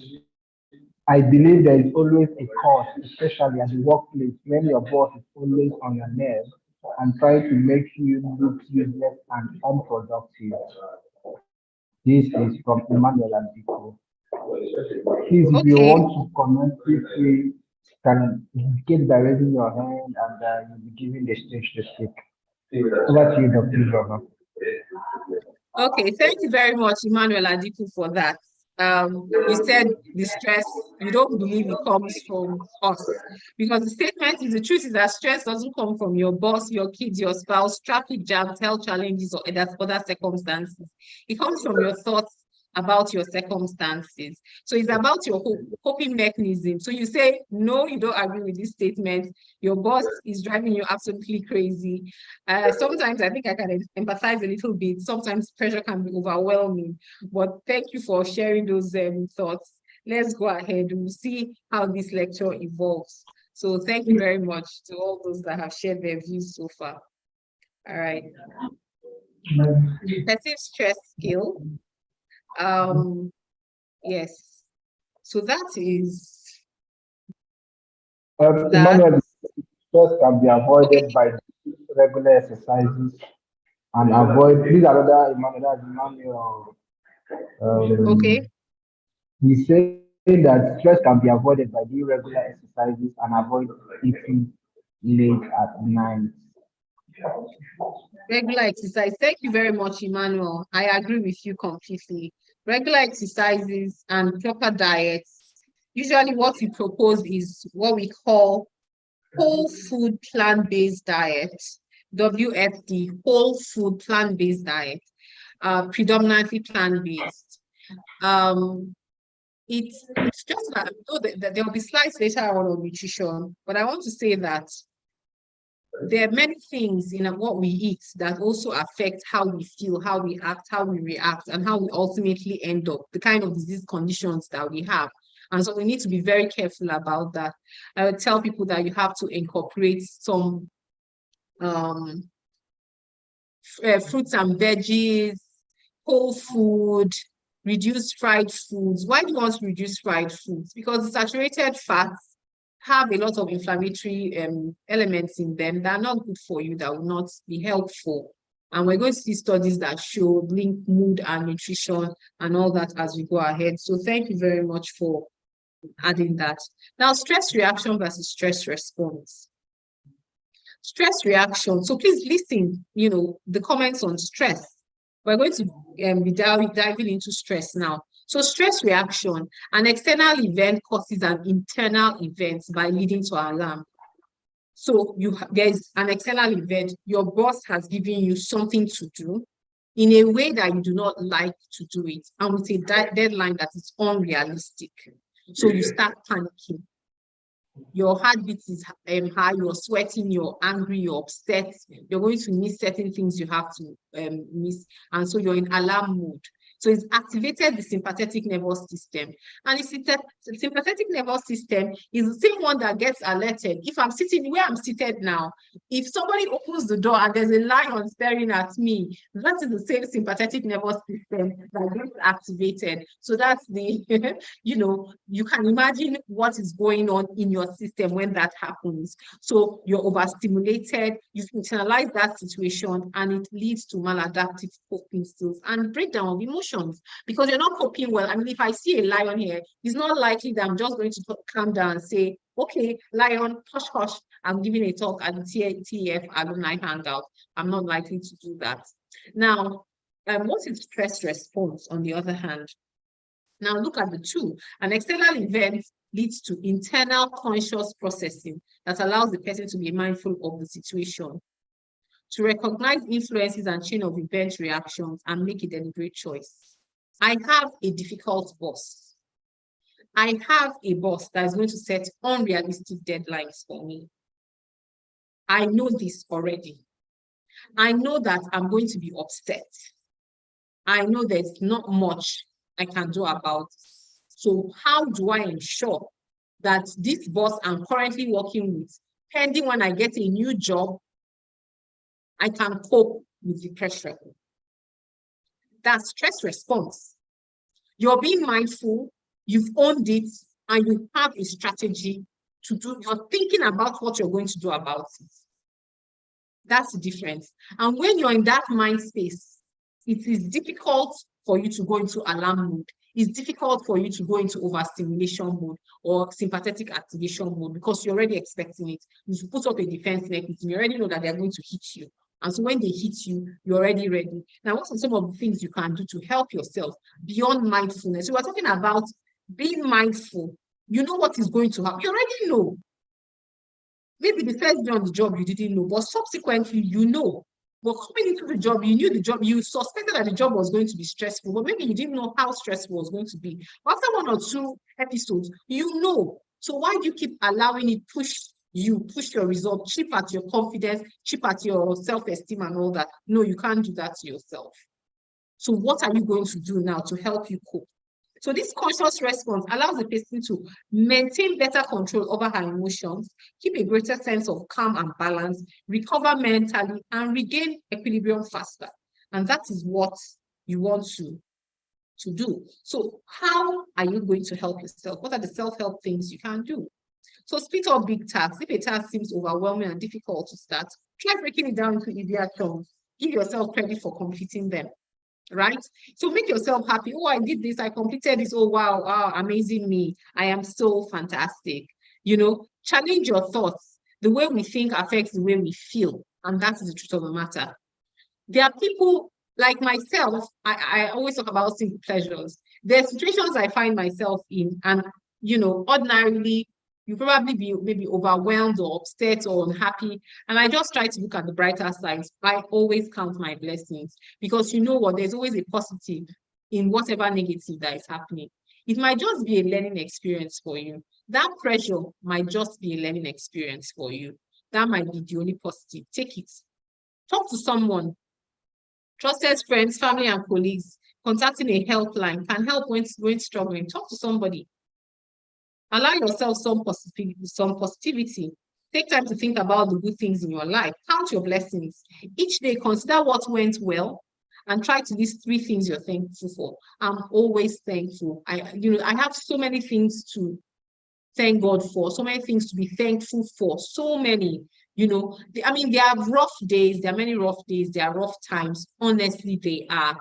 I believe there is always a cause, especially at the workplace, when your boss is always on your nerves and trying to make you look useless and unproductive. This is from Emmanuel Adiku. Please, if you want to comment, please can indicate by raising your hand and you'll be given the stage to speak. Over to you, Dr. Ijeoma. Okay, thank you very much, Emmanuel Adiku, for that. You said the stress, you don't believe it comes from us, because the statement is, the truth is that stress doesn't come from your boss, your kids, your spouse, traffic jams, health challenges, or other circumstances. It comes from your thoughts about your circumstances. So it's about your coping mechanism. So you say, no, you don't agree with this statement. Your boss is driving you absolutely crazy. Sometimes I think I can empathize a little bit. Sometimes pressure can be overwhelming. But thank you for sharing those thoughts. Let's go ahead. We'll see how this lecture evolves. So thank you very much to all those that have shared their views so far. All right. Perceived stress skill. Yes. So that is. that Emmanuel, stress can be avoided by regular exercises and avoid. These are other Emmanuel. okay. We say that stress can be avoided by doing regular exercises and avoid eating late at night. Regular exercise. Thank you very much, Emmanuel. I agree with you completely. Regular exercises and proper diets. Usually what we propose is what we call whole food plant-based diet, WFD, whole food plant-based diet, predominantly plant-based. It's just that there will be slides later on nutrition, but I want to say that there are many things in what we eat that also affect how we feel, how we act, how we react, and how we ultimately end up, the kind of disease conditions that we have. And so we need to be very careful about that. I would tell people that you have to incorporate some fruits and veggies, whole food, reduce fried foods. Why do you want to reduce fried foods? Because the saturated fats have a lot of inflammatory elements in them that are not good for you, that will not be helpful. And we're going to see studies that show link mood and nutrition and all that as we go ahead. So thank you very much for adding that. Now, stress reaction versus stress response. Stress reaction. So please listen, the comments on stress. We're going to be diving into stress now. So stress reaction, an external event causes an internal event by leading to alarm. So there's an external event, your boss has given you something to do in a way that you do not like to do it, and with a deadline that is unrealistic. So you start panicking. Your heartbeat is high, you're sweating, you're angry, you're upset, you're going to miss certain things you have to miss, and so you're in alarm mode. So it's activated the sympathetic nervous system. And the sympathetic nervous system is the same one that gets alerted. If I'm sitting where I'm seated now, if somebody opens the door and there's a lion staring at me, that is the same sympathetic nervous system that gets activated. So that's the, you can imagine what is going on in your system when that happens. So you're overstimulated, you've internalized that situation, and it leads to maladaptive coping skills and breakdown of emotions. Because you're not coping well. I mean, if I see a lion here, it's not likely that I'm just going to calm down and say, okay, lion, hush, hush, I'm giving a talk at the TEF Alumni Hangout. I'm not likely to do that. Now, what is stress response, on the other hand? Now, look at the two. An external event leads to internal conscious processing that allows the person to be mindful of the situation, to recognize influences and chain of event reactions and make a deliberate choice. I have a difficult boss. I have a boss that is going to set unrealistic deadlines for me. I know this already. I know that I'm going to be upset. I know there's not much I can do about it. So how do I ensure that this boss I'm currently working with, pending when I get a new job, I can cope with the pressure? That's stress response. You're being mindful, you've owned it, and you have a strategy to do. You're thinking about what you're going to do about it. That's the difference. And when you're in that mind space, it is difficult for you to go into alarm mode. It's difficult for you to go into overstimulation mode or sympathetic activation mode, because you're already expecting it. You put up a defense mechanism, you already know that they're going to hit you. And so when they hit you, you're already ready. Now, what are some of the things you can do to help yourself beyond mindfulness? So we're talking about being mindful. You know what is going to happen. You already know. Maybe the first day on the job, you didn't know, but subsequently, you know. But coming into the job, you knew the job, you suspected that the job was going to be stressful, but maybe you didn't know how stressful it was going to be. But after 1 or 2 episodes, you know. So why do you keep allowing it push your result, chip at your confidence, chip at your self-esteem and all that? No, you can't do that to yourself. So what are you going to do now to help you cope? So this conscious response allows the person to maintain better control over her emotions, keep a greater sense of calm and balance, recover mentally, and regain equilibrium faster. And that is what you want to do. So how are you going to help yourself? What are the self-help things you can do? So split up big tasks. If a task seems overwhelming and difficult to start, try breaking it down into easier chunks. Give yourself credit for completing them, right? So make yourself happy. Oh, I did this, I completed this. Oh, wow, amazing me. I am so fantastic. You know, challenge your thoughts. The way we think affects the way we feel. And that's the truth of the matter. There are people like myself, I always talk about simple pleasures. There are situations I find myself in, and you know, ordinarily you probably be maybe overwhelmed or upset or unhappy. And I just try to look at the brighter side. I always count my blessings, because you know what, there's always a positive in whatever negative that is happening. It might just be a learning experience for you. That pressure might just be a learning experience for you. That might be the only positive. Take it. Talk to someone. Trusted friends, family, and colleagues. Contacting a helpline can help when struggling. Talk to somebody. Allow yourself some positivity. Take time to think about the good things in your life. Count your blessings. Each day, consider what went well and try to list 3 things you're thankful for. I'm always thankful. I have so many things to thank God for, so many things to be thankful for, so many. You know, there are rough days, there are many rough days, there are rough times. Honestly, they are.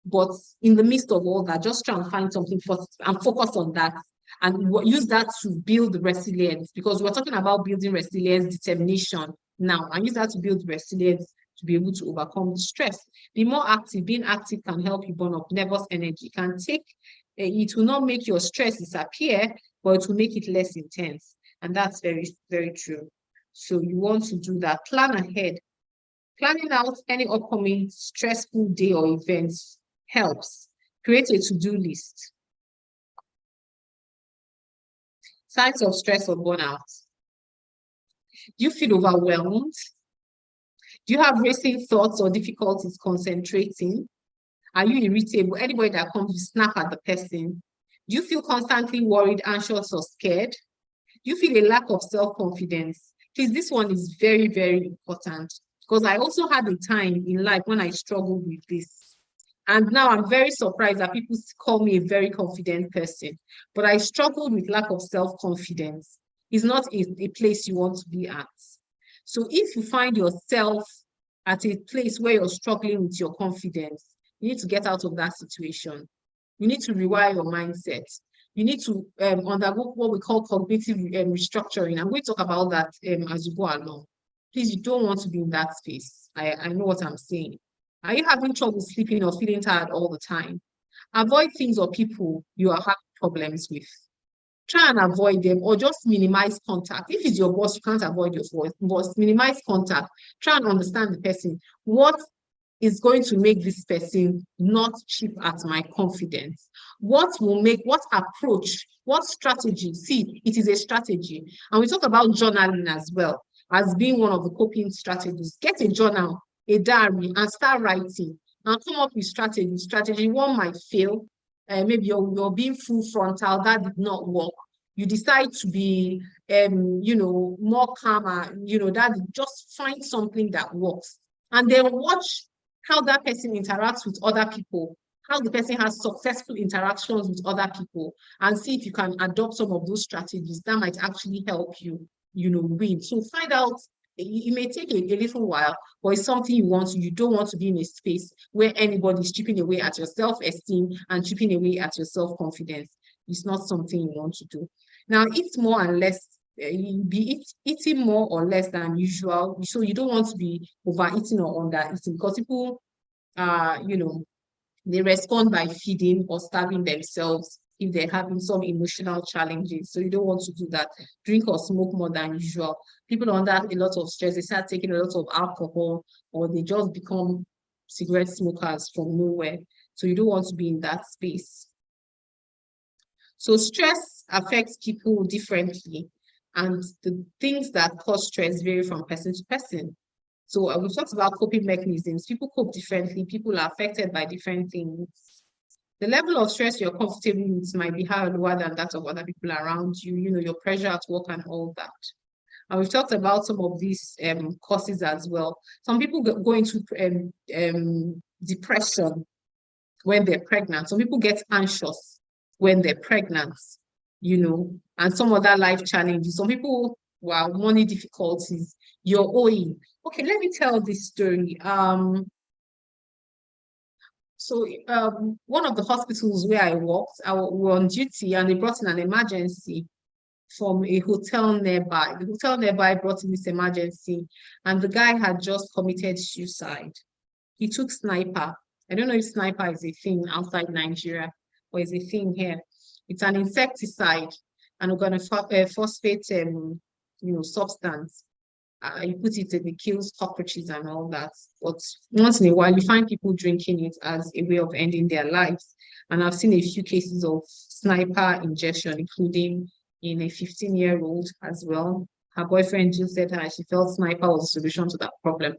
But in the midst of all that, just try and find something first and focus on that and use that to build resilience, because we're talking about building resilience, determination now, and use that to build resilience to be able to overcome the stress. Be more active. Being active can help you burn up nervous energy. It will not make your stress disappear, but it will make it less intense. And that's very, very true. So you want to do that. Plan ahead. Planning out any upcoming stressful day or events helps. Create a to-do list. Signs of stress or burnout. Do you feel overwhelmed? Do you have racing thoughts or difficulties concentrating? Are you irritable? Anybody that comes, you snap at the person. Do you feel constantly worried, anxious, or scared? Do you feel a lack of self-confidence? Please, this one is very, very important, because I also had a time in life when I struggled with this. And now I'm very surprised that people call me a very confident person. But I struggled with lack of self-confidence. It's not a place you want to be at. So if you find yourself at a place where you're struggling with your confidence, you need to get out of that situation. You need to rewire your mindset. You need to undergo what we call cognitive restructuring. I'm going to talk about that as you go along. Please, you don't want to be in that space. I know what I'm saying. Are you having trouble sleeping or feeling tired all the time? Avoid things or people you are having problems with. Try and avoid them, or just minimize contact. If it's your boss, you can't avoid your boss. Minimize contact. Try and understand the person. What is going to make this person not chip at my confidence? What approach, what strategy? See, it is a strategy. And we talk about journaling as well as being one of the coping strategies. Get a journal, a diary, and start writing and come up with strategy. Strategy 1 might fail. Maybe you're being full frontal, that did not work. You decide to be, more calmer, just find something that works. And then watch how that person interacts with other people, how the person has successful interactions with other people, and see if you can adopt some of those strategies that might actually help you, win. So find out. It may take a little while, but it's something you don't want to be in a space where anybody's chipping away at your self-esteem and chipping away at your self-confidence. It's not something you want to do. Now, eat more and less. Be eating more or less than usual. So you don't want to be overeating or undereating, because people, they respond by feeding or starving themselves if they're having some emotional challenges. So you don't want to do that. Drink or smoke more than usual. People under a lot of stress, they start taking a lot of alcohol, or they just become cigarette smokers from nowhere. So you don't want to be in that space. So stress affects people differently, and the things that cause stress vary from person to person. So we've talked about coping mechanisms. People cope differently. People are affected by different things. The level of stress you're comfortable with might be higher or lower than that of other people around you, your pressure at work and all that. And we've talked about some of these causes as well. Some people go into depression when they're pregnant. Some people get anxious when they're pregnant. and some other life challenges. Some people, well, money difficulties, you're owing. Okay, let me tell this story. So one of the hospitals where I worked, we were on duty and they brought in an emergency from a hotel nearby. The hotel nearby brought in this emergency and the guy had just committed suicide. He took sniper. I don't know if sniper is a thing outside Nigeria or is a thing here. It's an insecticide and we're going to phosphate, substance. You put it in, it kills cockroaches and all that. But once in a while, you find people drinking it as a way of ending their lives. And I've seen a few cases of sniper ingestion, including in a 15-year-old as well. Her boyfriend just said her she felt sniper was a solution to that problem.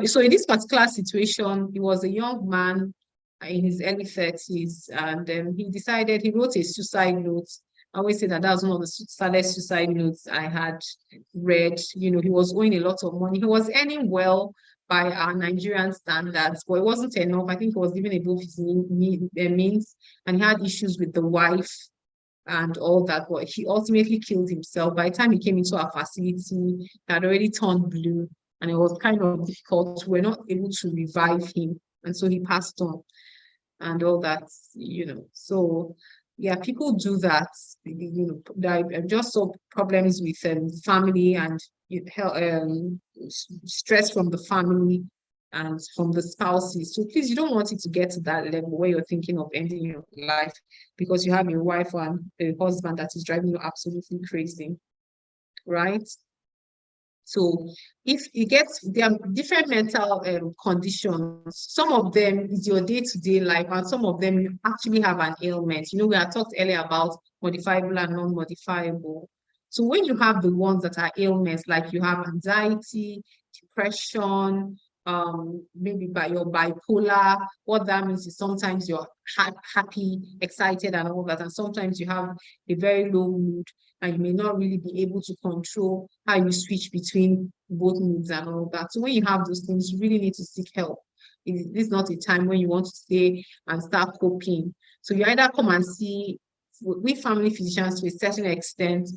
So in this particular situation, he was a young man in his early 30s, and he wrote a suicide note. I always say that was one of the saddest suicide notes I had read. He was owing a lot of money. He was earning well by our Nigerian standards, but it wasn't enough. I think he was living above his means, and he had issues with the wife and all that, but he ultimately killed himself. By the time he came into our facility, he had already turned blue, and it was kind of difficult. We were not able to revive him, and so he passed on and all that, So yeah, people do that. I just saw problems with family and stress from the family and from the spouses. So please, you don't want it to get to that level where you're thinking of ending your life because you have a wife or a husband that is driving you absolutely crazy, right? So if it gets, there are different mental conditions. Some of them is your day-to-day life, and some of them you actually have an ailment. We had talked earlier about modifiable and non-modifiable. So when you have the ones that are ailments, like you have anxiety, depression, maybe you're bipolar, what that means is sometimes you're happy, excited and all that, and sometimes you have a very low mood and you may not really be able to control how you switch between both moods and all that. So when you have those things, you really need to seek help. This is not a time when you want to stay and start coping. So you either come and see with family physicians to a certain extent.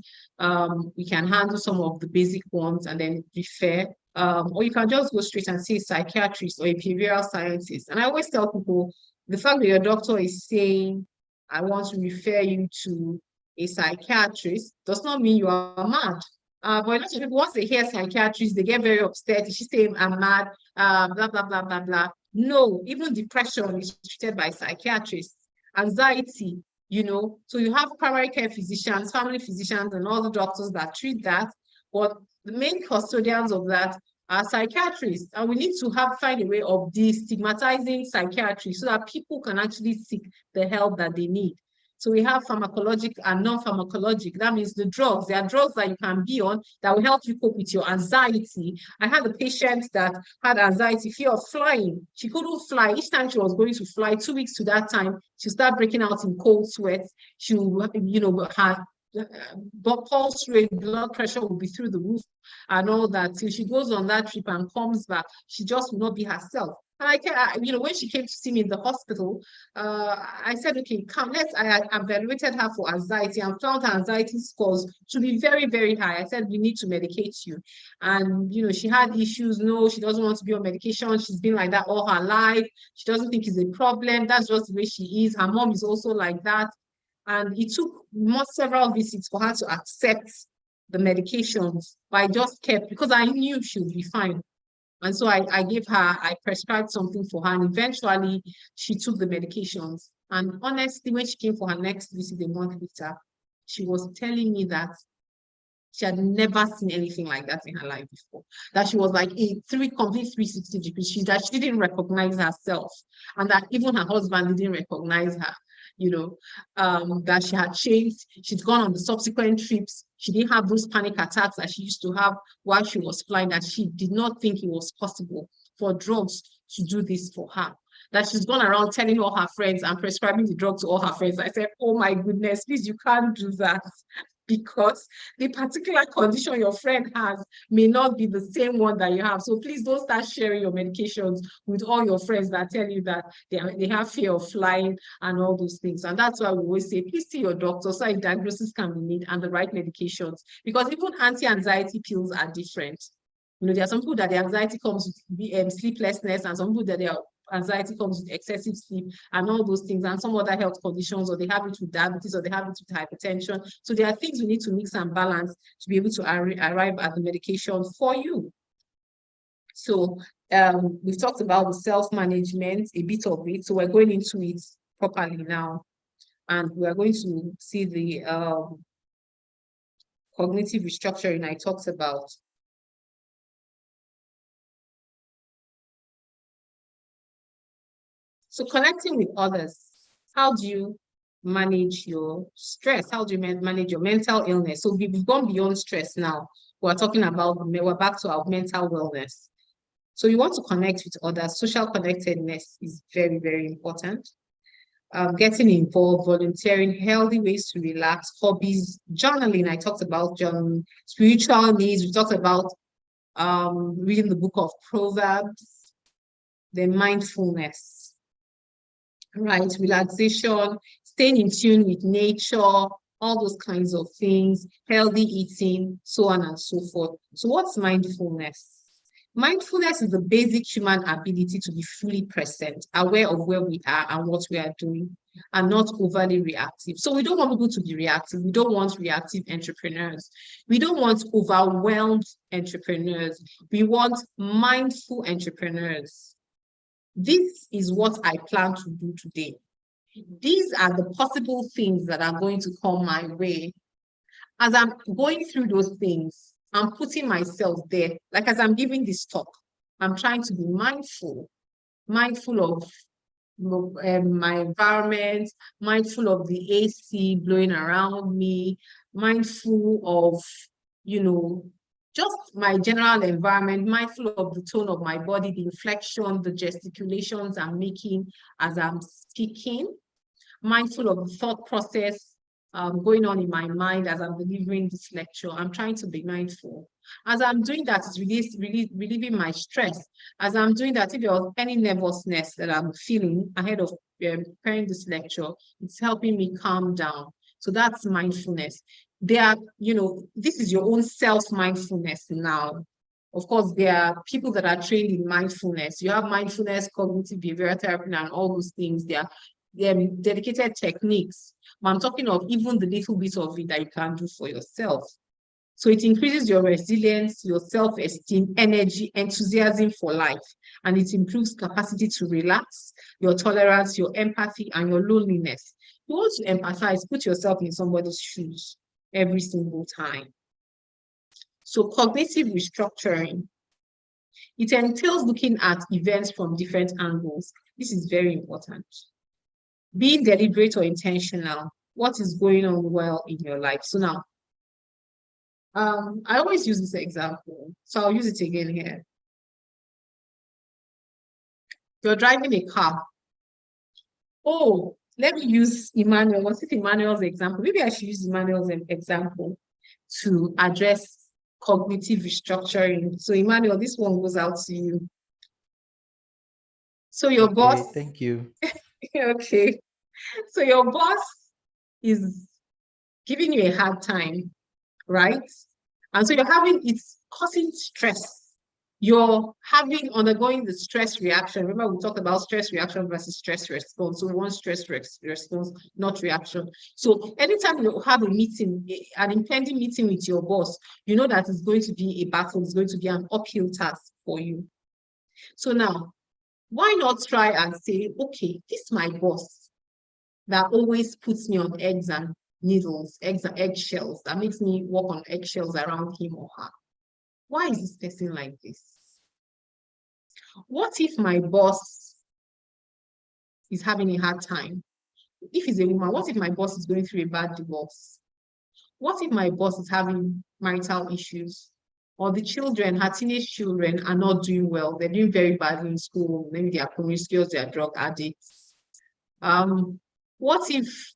We can handle some of the basic ones and then refer. Or you can just go straight and see a psychiatrist or a behavioral scientist. And I always tell people, the fact that your doctor is saying, I want to refer you to a psychiatrist, does not mean you are mad. But a lot of people, once they hear psychiatrist, they get very upset. She's saying, I'm mad, blah, blah, blah, blah, blah. No, even depression is treated by psychiatrists. Anxiety, so you have primary care physicians, family physicians, and all the doctors that treat that. But the main custodians of that are psychiatrists, and we need to find a way of destigmatizing psychiatry so that people can actually seek the help that they need. So we have pharmacologic and non-pharmacologic. That means the drugs. There are drugs that you can be on that will help you cope with your anxiety. I had a patient that had anxiety, fear of flying. She couldn't fly. Each time she was going to fly, 2 weeks to that time, she'll start breaking out in cold sweats. She'll, her pulse rate, blood pressure will be through the roof and all that. Till she goes on that trip and comes back, she just will not be herself. And when she came to see me in the hospital, I said, okay, come, I evaluated her for anxiety and found her anxiety scores to be very, very high. I said, we need to medicate you. And, she had issues. No, she doesn't want to be on medication. She's been like that all her life. She doesn't think it's a problem. That's just the way she is. Her mom is also like that. And it took several visits for her to accept the medications. But I just kept, because I knew she would be fine. And so I prescribed something for her, and eventually she took the medications. And honestly, when she came for her next visit a month later, she was telling me that she had never seen anything like that in her life before. That she was like a complete 360 degrees. That she didn't recognize herself, and that even her husband didn't recognize her. That she had changed. She'd gone on the subsequent trips. She didn't have those panic attacks that she used to have while she was flying, that she did not think it was possible for drugs to do this for her. That she's gone around telling all her friends and prescribing the drug to all her friends. I said, oh my goodness, please, you can't do that. because the particular condition your friend has may not be the same one that you have. So please don't start sharing your medications with all your friends that tell you that they have fear of flying and all those things. And that's why we always say, please see your doctor so a diagnosis can be made and the right medications. Because even anti-anxiety pills are different. There are some people that the anxiety comes with sleeplessness, and some people that their anxiety comes with excessive sleep and all those things, and some other health conditions, or they have it with diabetes, or they have it with hypertension. So there are things we need to mix and balance to be able to arrive at the medication for you. So we've talked about the self-management, a bit of it. So we're going into it properly now. And we're going to see the cognitive restructuring I talked about. So connecting with others, how do you manage your stress? How do you manage your mental illness? So we've gone beyond stress now. We're talking about, we're back to our mental wellness. So you want to connect with others. Social connectedness is very, very important. Getting involved, volunteering, healthy ways to relax, hobbies, journaling. I talked about journaling, spiritual needs. We talked about reading the book of Proverbs, then mindfulness. Right, relaxation, staying in tune with nature, all those kinds of things, healthy eating, so on and so forth. So what's mindfulness? Mindfulness is the basic human ability to be fully present, aware of where we are and what we are doing, and not overly reactive. So we don't want people to be reactive. We don't want reactive entrepreneurs. We don't want overwhelmed entrepreneurs. We want mindful entrepreneurs. This is what I plan to do today. These are the possible things that are going to come my way. As I'm going through those things, I'm putting myself there. Like as I'm giving this talk, I'm trying to be mindful of my environment, mindful of the AC blowing around me, mindful of, just my general environment, mindful of the tone of my body, the inflection, the gesticulations I'm making as I'm speaking, mindful of the thought process going on in my mind as I'm delivering this lecture. I'm trying to be mindful. As I'm doing that, it's relieving my stress. As I'm doing that, if there's any nervousness that I'm feeling ahead of preparing this lecture, it's helping me calm down. So that's mindfulness. This is your own self-mindfulness now. Of course, there are people that are trained in mindfulness. You have mindfulness, cognitive behavioral therapy, and all those things. There are dedicated techniques. But I'm talking of even the little bit of it that you can do for yourself. So it increases your resilience, your self-esteem, energy, enthusiasm for life, and it improves capacity to relax, your tolerance, your empathy, and your loneliness. You want to empathize, put yourself in somebody's shoes every single time. So cognitive restructuring, it entails looking at events from different angles. This is very important. Being deliberate or intentional. What is going on well in your life? So now, I always use this example, so I'll use it again here. You're driving a car. Oh, let me use Emmanuel. What's it, Emmanuel's example? Maybe I should use Emmanuel's example to address cognitive restructuring. So Emmanuel, this one goes out to you. So your boss. Thank you. Okay. So your boss is giving you a hard time, right? And so it's causing stress. You're undergoing the stress reaction. Remember, we talked about stress reaction versus stress response. So we want stress response, not reaction. So anytime you have a meeting, an impending meeting with your boss, you know that it's going to be a battle, it's going to be an uphill task for you. So now, why not try and say, okay, this is my boss that always puts me on eggs and needles, eggshells, that makes me walk on eggshells around him or her. Why is this person like this? What if my boss is having a hard time? If he's a woman, what if my boss is going through a bad divorce? What if my boss is having marital issues? Or the children, her teenage children, are not doing well. They're doing very badly in school. Maybe they are promiscuous, they are drug addicts. What if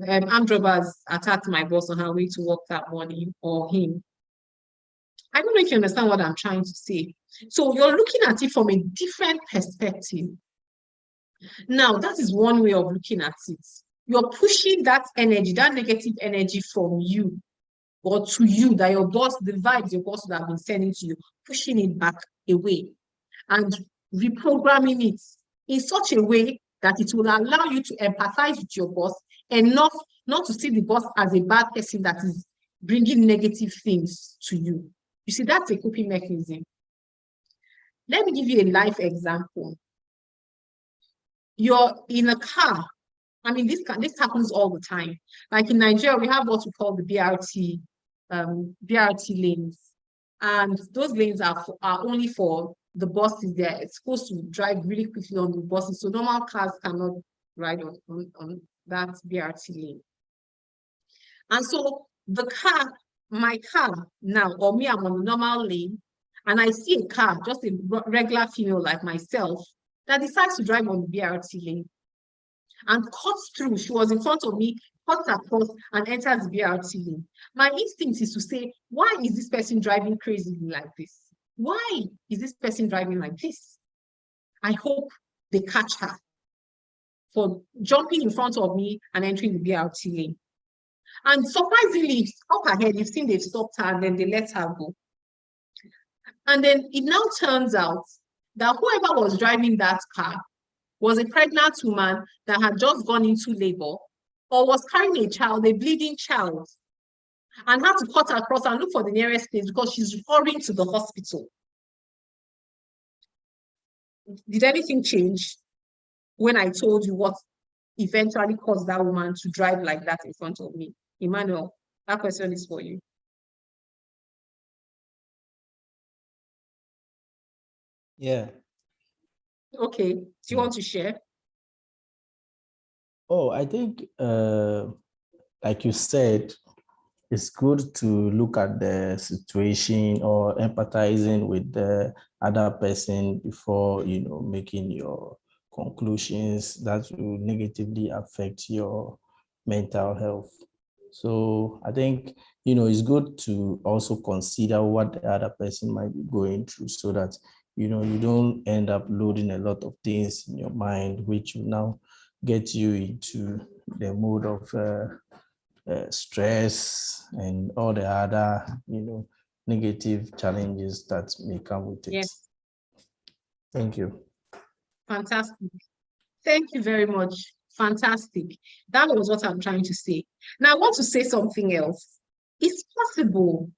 armed robbers attacked my boss on her way to work that morning, or him. I don't know if you understand what I'm trying to say. So you're looking at it from a different perspective. Now, that is one way of looking at it. You're pushing that energy, that negative energy from you or to you, that your boss, the vibes your boss would have been sending to you, pushing it back away and reprogramming it in such a way that it will allow you to empathize with your boss enough not to see the boss as a bad person that is bringing negative things to you. You see, that's a coping mechanism. Let me give you a life example. You're in a car. I mean, this happens all the time. Like in Nigeria, we have what we call the BRT lanes. And those lanes are only for the buses. They're supposed to drive really quickly on the buses. So normal cars cannot ride on that BRT lane. And so the car, my car now, or me, I'm on the normal lane, and I see a car, just a regular female like myself, that decides to drive on the BRT lane and cuts through. She was in front of me, cuts across and enters the BRT lane. My instinct is to say, why is this person driving crazily like this? Why is this person driving like this? I hope they catch her for jumping in front of me and entering the BRT lane. And surprisingly, up ahead, you've seen they've stopped her and then they let her go. And then it now turns out that whoever was driving that car was a pregnant woman that had just gone into labor or was carrying a child, a bleeding child, and had to cut across and look for the nearest place because she's hurrying to the hospital. Did anything change when I told you what eventually caused that woman to drive like that in front of me? Emmanuel, that question is for you. Yeah. Okay. Do you want to share? Oh, I think, like you said, it's good to look at the situation or empathizing with the other person before, making your conclusions that will negatively affect your mental health. So I think, it's good to also consider what the other person might be going through so that, you don't end up loading a lot of things in your mind, which will now get you into the mood of stress and all the other, negative challenges that may come with it. Yes. Thank you. Fantastic. Thank you very much. Fantastic. That was what I'm trying to say. Now, I want to say something else. It's possible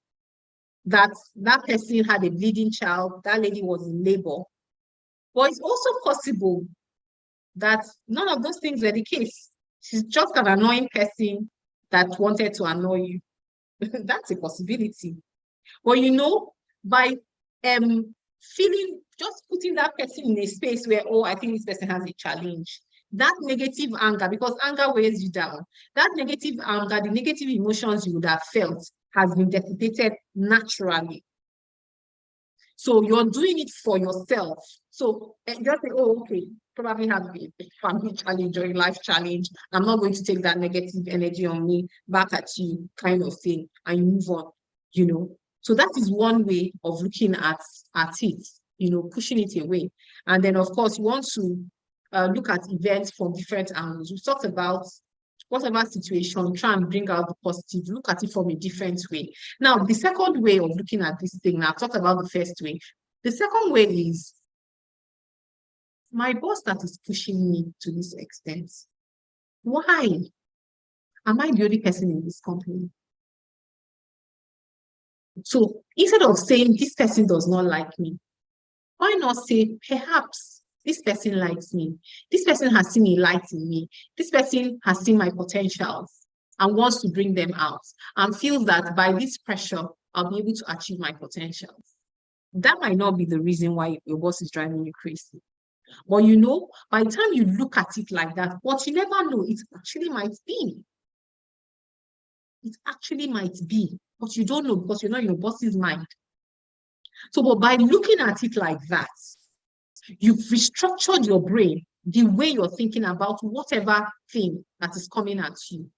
that that person had a bleeding child, that lady was in labor, but it's also possible that none of those things were the case. She's just an annoying person that wanted to annoy you. That's a possibility. But by just putting that person in a space where, oh, I think this person has a challenge, that negative anger, because anger weighs you down, that negative anger, the negative emotions you would have felt has been dissipated naturally. So you're doing it for yourself. So just say, oh, okay, probably have a family challenge or a life challenge. I'm not going to take that negative energy on me back at you, kind of thing, and move on, So that is one way of looking at it, pushing it away. And then, of course, you want to look at events from different angles. We talked about whatever situation, try and bring out the positive, look at it from a different way. Now, the second way of looking at this thing, now I've talked about the first way. The second way is, my boss that is pushing me to this extent, why? Am I the only person in this company? So instead of saying this person does not like me, why not say, perhaps this person likes me. This person has seen a light in me. This person has seen my potentials and wants to bring them out and feels that by this pressure, I'll be able to achieve my potentials. That might not be the reason why your boss is driving you crazy. But by the time you look at it like that, what you never know, it actually might be. It actually might be, but you don't know because you're not in your boss's mind. So, but by looking at it like that, you've restructured your brain, the way you're thinking about whatever thing that is coming at you.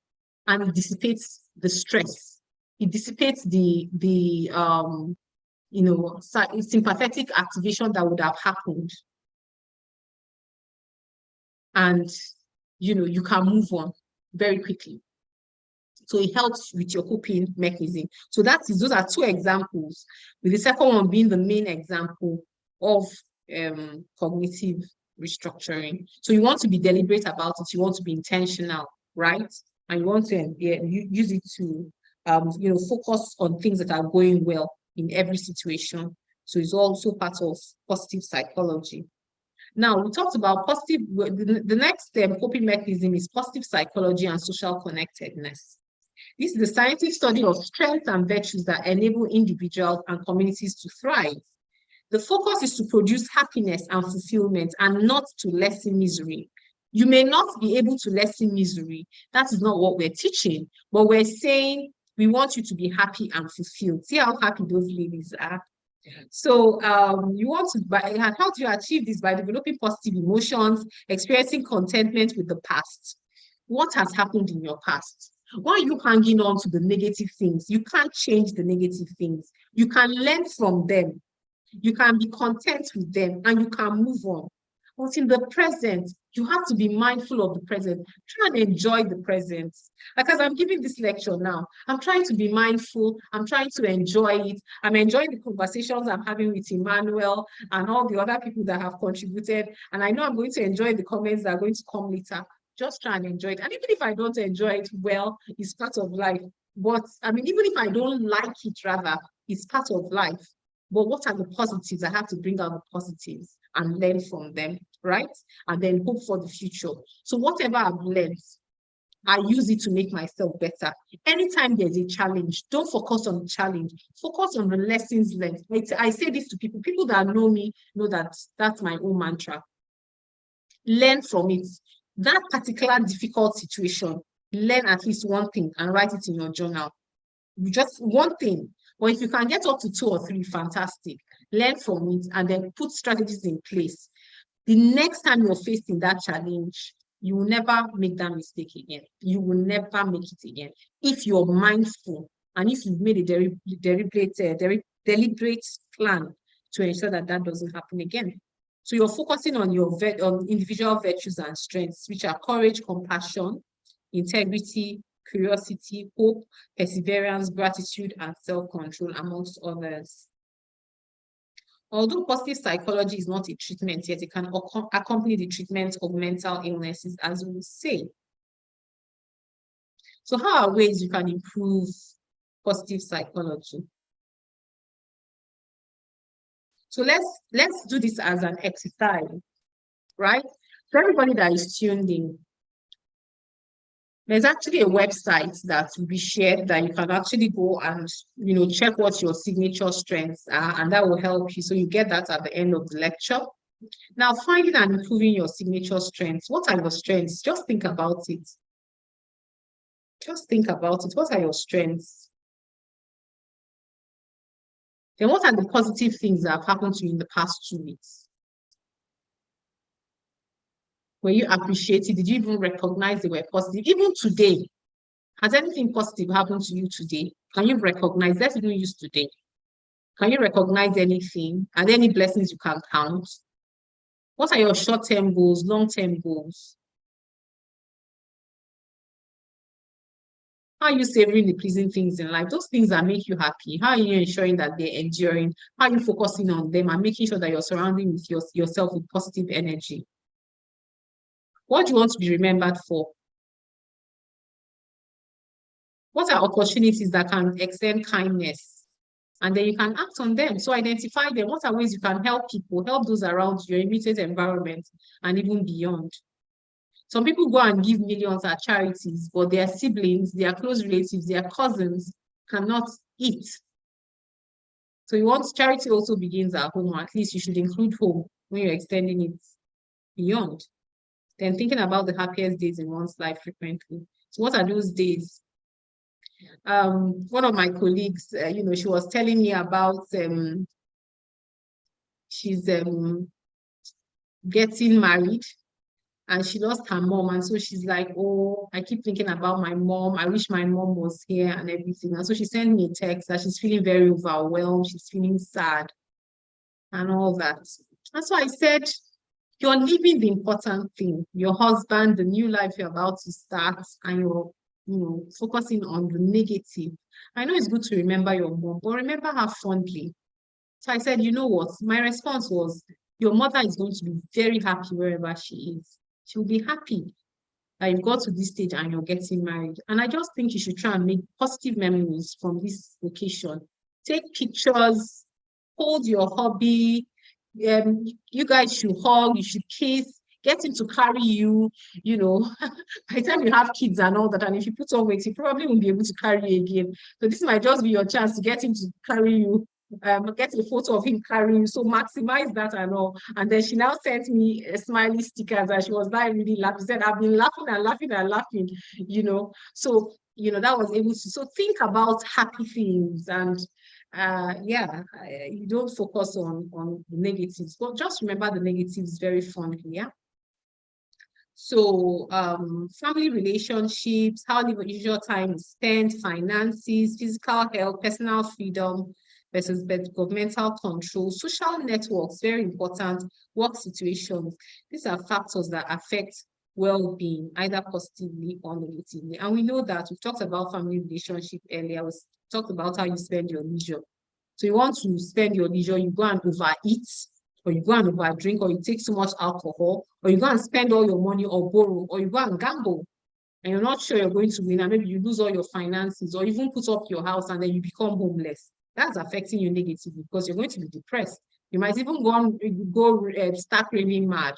and it dissipates the stress. It dissipates the sympathetic activation that would have happened. And, you can move on very quickly. So it helps with your coping mechanism. So those are two examples, with the second one being the main example of cognitive restructuring. So you want to be deliberate about it. You want to be intentional, right? And you want to use it to, focus on things that are going well in every situation. So it's also part of positive psychology. Now, we talked about positive, the next coping mechanism is positive psychology and social connectedness. This is the scientific study of strengths and virtues that enable individuals and communities to thrive. The focus is to produce happiness and fulfillment and not to lessen misery. You may not be able to lessen misery. That is not what we're teaching, but we're saying we want you to be happy and fulfilled. See how happy those ladies are. So you want to, how do you achieve this? By developing positive emotions, experiencing contentment with the past. What has happened in your past? Why are you hanging on to the negative things? You can't change the negative things. You can learn from them. You can be content with them and you can move on. But in the present, you have to be mindful of the present. Try and enjoy the present. Like as I'm giving this lecture now, I'm trying to be mindful. I'm trying to enjoy it. I'm enjoying the conversations I'm having with Emmanuel and all the other people that have contributed. And I know I'm going to enjoy the comments that are going to come later. Just try and enjoy it. And even if I don't enjoy it, well, it's part of life. But I mean, even if I don't like it, rather, it's part of life. But what are the positives? I have to bring out the positives and learn from them, right? And then hope for the future. So whatever I've learned, I use it to make myself better. Anytime there's a challenge, don't focus on the challenge. Focus on the lessons learned. I say this to people. People that know me know that that's my own mantra. Learn from it. That particular difficult situation, learn at least one thing and write it in your journal. Just one thing. But if you can get up to 2 or 3, fantastic. Learn from it and then put strategies in place. The next time you're facing that challenge, you will never make that mistake again. You will never make it again. If you're mindful and if you've made a deliberate plan to ensure that that doesn't happen again. So you're focusing on your individual virtues and strengths, which are courage, compassion, integrity, curiosity, hope, perseverance, gratitude, and self-control, amongst others. Although positive psychology is not a treatment yet, it can accompany the treatment of mental illnesses, as we say. So how are ways you can improve positive psychology? So let's do this as an exercise, right? For everybody that is tuned in, there's actually a website that will be shared that you can actually go and check what your signature strengths are, and that will help you. So you get that at the end of the lecture. Now, finding and improving your signature strengths. What are your strengths? Just think about it. Just think about it. What are your strengths? Then what are the positive things that have happened to you in the past 2 weeks? Were you appreciated? Did you even recognize they were positive? Even today, has anything positive happened to you today? Can you recognize? Let's even use today. Can you recognize anything? Are there any blessings you can count? What are your short-term goals, long-term goals? How are you savoring the pleasing things in life? Those things that make you happy. How are you ensuring that they're enduring? How are you focusing on them and making sure that you're surrounding yourself with positive energy? What do you want to be remembered for? What are opportunities that can extend kindness? And then you can act on them. So identify them. What are ways you can help people, help those around your immediate environment and even beyond? Some people go and give millions at charities, but their siblings, their close relatives, their cousins cannot eat. So you want charity also begins at home, or at least you should include home when you're extending it beyond. Then thinking about the happiest days in one's life frequently. So what are those days? One of my colleagues, she was telling me about she's getting married, and she lost her mom. And so she's like, oh, I keep thinking about my mom. I wish my mom was here and everything. And so she sent me a text that she's feeling very overwhelmed. She's feeling sad and all that. And so I said, you're living the important thing, your husband, the new life you're about to start, and you're, focusing on the negative. I know it's good to remember your mom, but remember her fondly. So I said, you know what? My response was, your mother is going to be very happy wherever she is. She'll be happy that you got to this stage and you're getting married. And I just think you should try and make positive memories from this occasion. Take pictures, hold your hobby. You guys should hug, you should kiss, get him to carry you, by the time you have kids and all that, and if you put on weight, he probably won't be able to carry you again. So this might just be your chance to get him to carry you, get a photo of him carrying you, so maximize that and all. And then she now sent me a smiley stickers and she was like really laughing. She said, I've been laughing and laughing and laughing, So, that was able to, so think about happy things and you don't focus on the negatives, but just remember the negatives very fondly. Yeah. So family relationships, how the usual time is spent, finances, physical health, personal freedom versus governmental control, social networks, very important, work situations. These are factors that affect well-being, either positively or negatively. And we know that we've talked about family relationship earlier. We talked about how you spend your leisure. So you want to spend your leisure, you go and overeat, or you go and overdrink, or you take so much alcohol, or you go and spend all your money or borrow, or you go and gamble, and you're not sure you're going to win, and maybe you lose all your finances, or even put up your house and then you become homeless. That's affecting you negatively because you're going to be depressed. You might even go start raving mad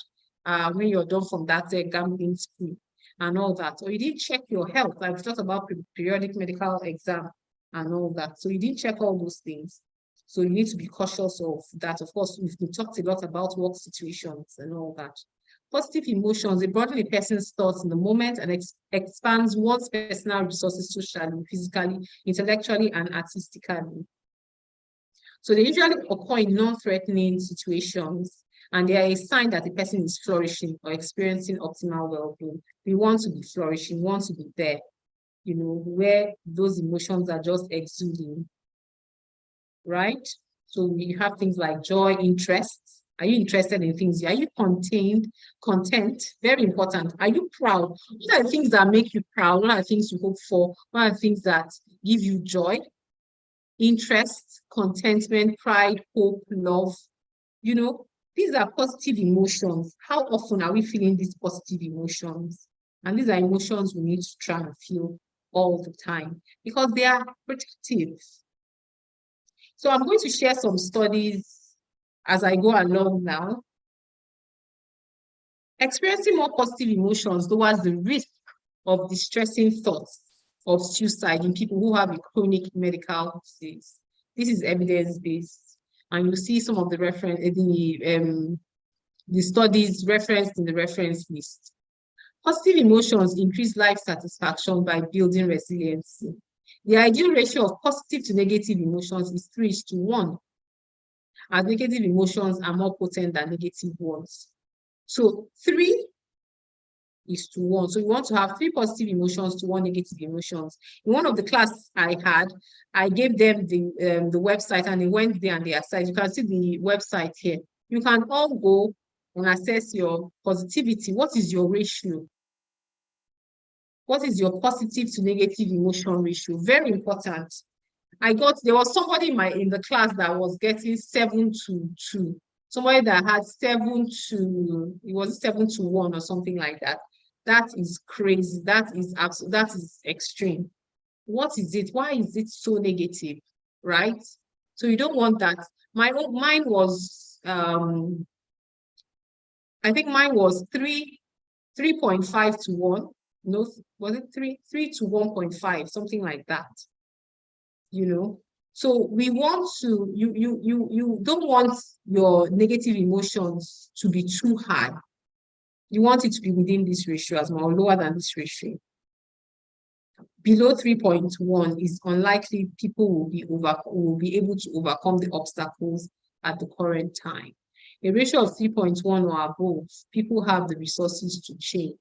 when you're done from that gambling spree and all that. Or you didn't check your health. Like we talked about periodic medical exam and all that. So you didn't check all those things. So you need to be cautious of that. Of course, we've talked a lot about work situations and all that. Positive emotions, it broadens a person's thoughts in the moment and expands one's personal resources socially, physically, intellectually, and artistically. So they usually occur in non-threatening situations, and they are a sign that the person is flourishing or experiencing optimal well-being. We want to be flourishing, we want to be there, where those emotions are just exuding, right? So we have things like joy, interest. Are you interested in things? Are you content? Very important. Are you proud? What are the things that make you proud? What are the things you hope for? What are the things that give you joy? Interest, contentment, pride, hope, love. These are positive emotions. How often are we feeling these positive emotions? And these are emotions we need to try and feel all the time because they are protective. So I'm going to share some studies as I go along now. Experiencing more positive emotions lowers the risk of distressing thoughts of suicide in people who have a chronic medical disease. This is evidence-based, and you'll see some of the reference, the studies referenced in the reference list. Positive emotions increase life satisfaction by building resiliency. The ideal ratio of positive to negative emotions is 3:1, as negative emotions are more potent than negative ones. So 3:1. So you want to have 3 positive emotions to 1 negative emotions. In one of the class I had, I gave them the website and they went there and they assessed. You can see the website here. You can all go and assess your positivity. What is your ratio? What is your positive to negative emotion ratio? Very important. There was somebody in the class that was getting 7:2. Somebody that had 7:1 or something like that. That is crazy. That is extreme. What is it? Why is it so negative? Right? So you don't want that. Mine was I think mine was 3.5:1. No, was it 3:1.5, something like that? So we want to, you don't want your negative emotions to be too high. You want it to be within this ratio as well, lower than this ratio. Below 3.1 is unlikely people will be able to overcome the obstacles at the current time. A ratio of 3.1 or above, people have the resources to change.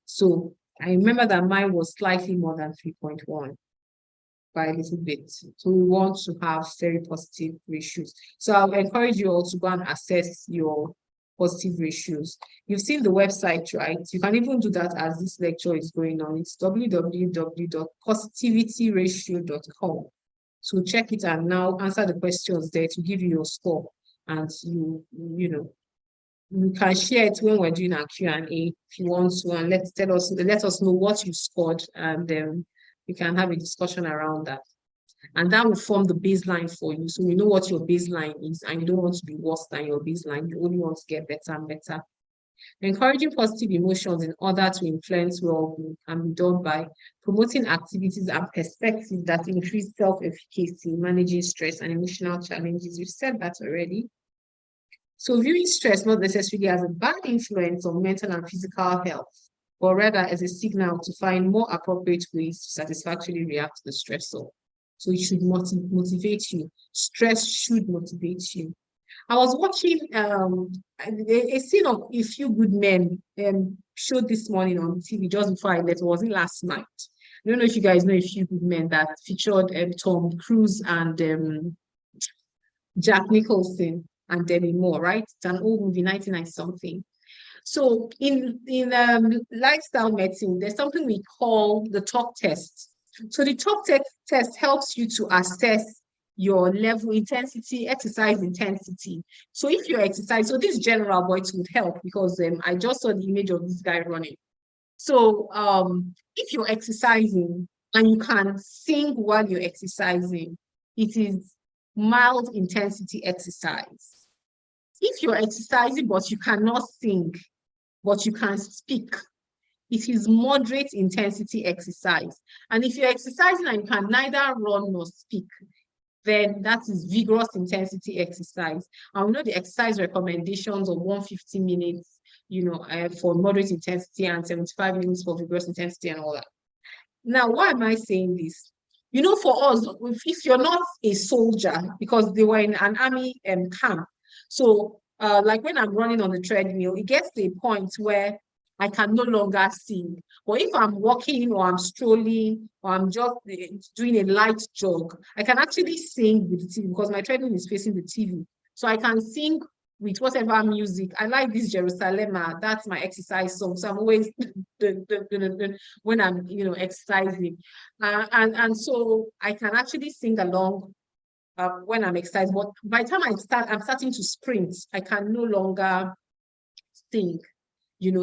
So I remember that mine was slightly more than 3.1 by a little bit. So we want to have very positive ratios. So I'll encourage you all to go and assess your positive ratios. You've seen the website, right? You can even do that as this lecture is going on. It's www.positivityratio.com. So check it and now answer the questions there to give you your score. And you can share it when we're doing our Q&A if you want to, and let us know what you scored, and then we can have a discussion around that. And that will form the baseline for you. So you know what your baseline is, and you don't want to be worse than your baseline. You only want to get better and better. Encouraging positive emotions in order to influence well-being can be done by promoting activities and perspectives that increase self-efficacy, managing stress and emotional challenges. We've said that already. So viewing stress not necessarily as a bad influence on mental and physical health, but rather as a signal to find more appropriate ways to satisfactorily react to the stressor. So it should motivate you. Stress should motivate you. I was watching a scene of A Few Good Men showed this morning on TV just before I left. It wasn't last night. I don't know if you guys know A Few Good Men that featured Tom Cruise and Jack Nicholson and Demi Moore, right? It's an old movie, 1990 something. So in lifestyle medicine, there's something we call the talk test. So the talk test helps you to assess your level intensity, exercise intensity. So if you're exercising, so this general, but it would help because I just saw the image of this guy running. So if you're exercising and you can sing while you're exercising, it is mild intensity exercise. If you're exercising but you cannot sing, but you can speak, it is moderate intensity exercise. And if you're exercising and you can neither run nor speak, then that is vigorous intensity exercise. And we know the exercise recommendations of 150 minutes, for moderate intensity and 75 minutes for vigorous intensity and all that. Now, why am I saying this? For us, if you're not a soldier, because they were in an army camp, so like when I'm running on the treadmill, it gets to a point where I can no longer sing. But if I'm walking or I'm strolling or I'm just doing a light jog, I can actually sing with the TV because my treadmill is facing the TV. So I can sing with whatever music. I like this Jerusalem. That's my exercise song. So I'm always when I'm exercising. And so I can actually sing along when I'm exercising. But by the time I'm starting to sprint, I can no longer sing.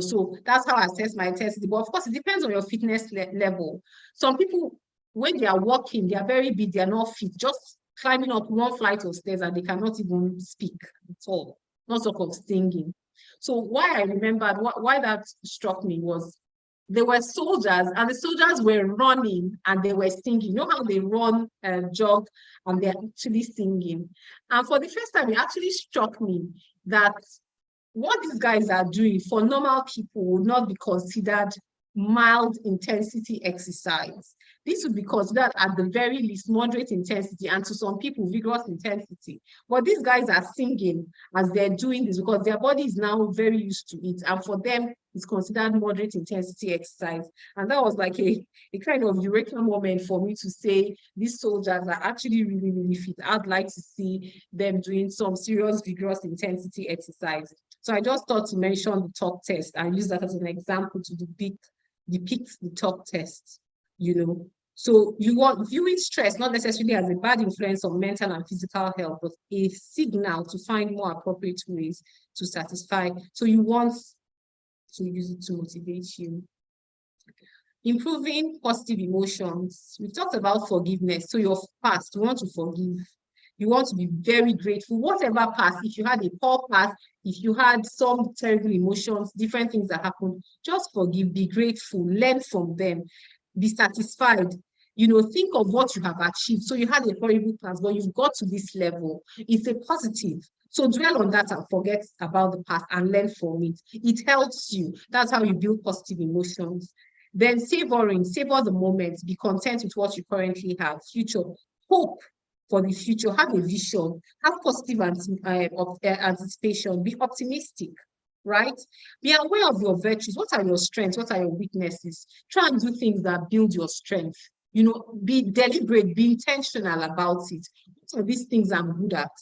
So that's how I assess my intensity. But of course, it depends on your fitness level. Some people, when they are walking, they are very big, they are not fit, just climbing up one flight of stairs and they cannot even speak at all, not talk of singing. So why I remembered, why that struck me was there were soldiers and the soldiers were running and they were singing. You know how they run and jog and they're actually singing. And for the first time, it actually struck me that what these guys are doing for normal people would not be considered mild intensity exercise. This would be considered at the very least moderate intensity, and to some people vigorous intensity. But these guys are singing as they're doing this because their body is now very used to it, and for them it's considered moderate intensity exercise. And that was like a kind of eureka moment for me to say these soldiers are actually really, really fit. I'd like to see them doing some serious vigorous intensity exercise. So I just thought to mention the talk test and use that as an example to depict the talk test, So you want viewing stress not necessarily as a bad influence on mental and physical health, but a signal to find more appropriate ways to satisfy. So you want to use it to motivate you. Improving positive emotions. We talked about forgiveness. So your past, you want to forgive. You want to be very grateful, whatever past, if you had a poor past, if you had some terrible emotions, different things that happened, just forgive, be grateful, learn from them, be satisfied, think of what you have achieved. So you had a horrible past, but you've got to this level. It's a positive. So dwell on that and forget about the past and learn from it. It helps you. That's how you build positive emotions. Then savor the moment, be content with what you currently have. Future, hope. for the future, have a vision, have positive anticipation, be optimistic, right? Be aware of your virtues. What are your strengths? What are your weaknesses? Try and do things that build your strength. You know, be deliberate, be intentional about it. What are these things I'm good at?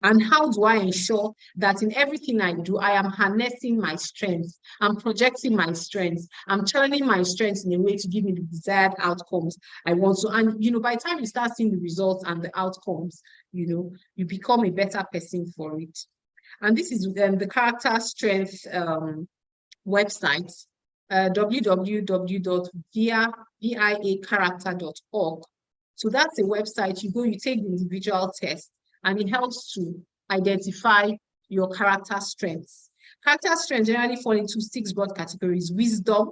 And how do I ensure that in everything I do, I am harnessing my strengths, I'm projecting my strengths, I'm channeling my strengths in a way to give me the desired outcomes I want to. And, you know, by the time you start seeing the results and the outcomes, you know, you become a better person for it. And this is the character strength website, www.viacharacter.org. So that's a website. You go, you take the individual test, and it helps to identify your character strengths. Character strengths generally fall into 6 broad categories: wisdom,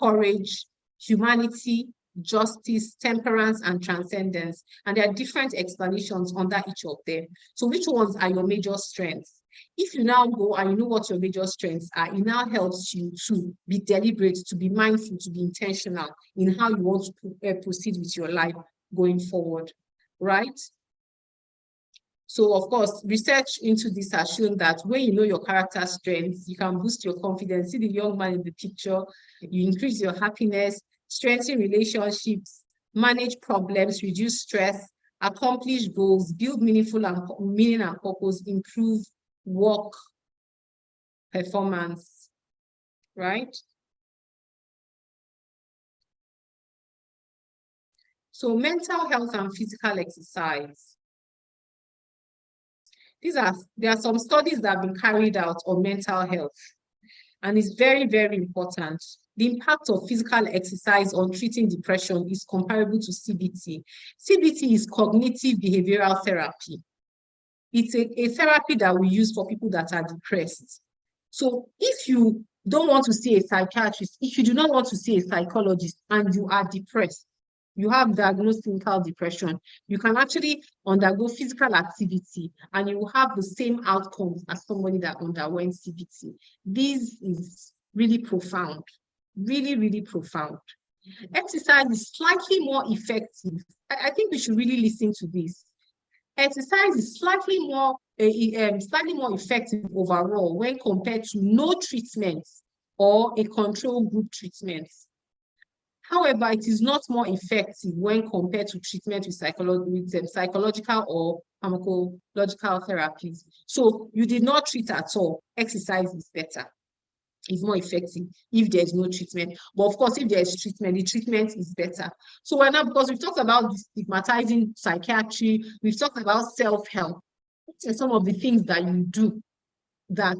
courage, humanity, justice, temperance, and transcendence. And there are different explanations under each of them. So which ones are your major strengths? If you now go and you know what your major strengths are, it now helps you to be deliberate, to be mindful, to be intentional in how you want to proceed with your life going forward, right? So, of course, research into this has shown that when you know your character strengths, you can boost your confidence. See the young man in the picture, you increase your happiness, strengthen relationships, manage problems, reduce stress, accomplish goals, build meaning and purpose, improve work performance, right? So mental health and physical exercise. There are some studies that have been carried out on mental health, and it's very, very important. The impact of physical exercise on treating depression is comparable to CBT. CBT is cognitive behavioral therapy. It's a therapy that we use for people that are depressed. So if you don't want to see a psychiatrist, if you do not want to see a psychologist and you are depressed, you have diagnosed clinical depression, you can actually undergo physical activity and you will have the same outcomes as somebody that underwent CBT. This is really profound, really, really profound. Exercise is slightly more effective. I think we should really listen to this. Exercise is slightly more effective overall when compared to no treatment or a control group treatment. However, it is not more effective when compared to treatment with psychological or pharmacological therapies. So you did not treat at all. Exercise is better. It's more effective if there's no treatment. But of course, if there's treatment, the treatment is better. So we're now, because we've talked about stigmatizing psychiatry, we've talked about self-help. What are some of the things that you do that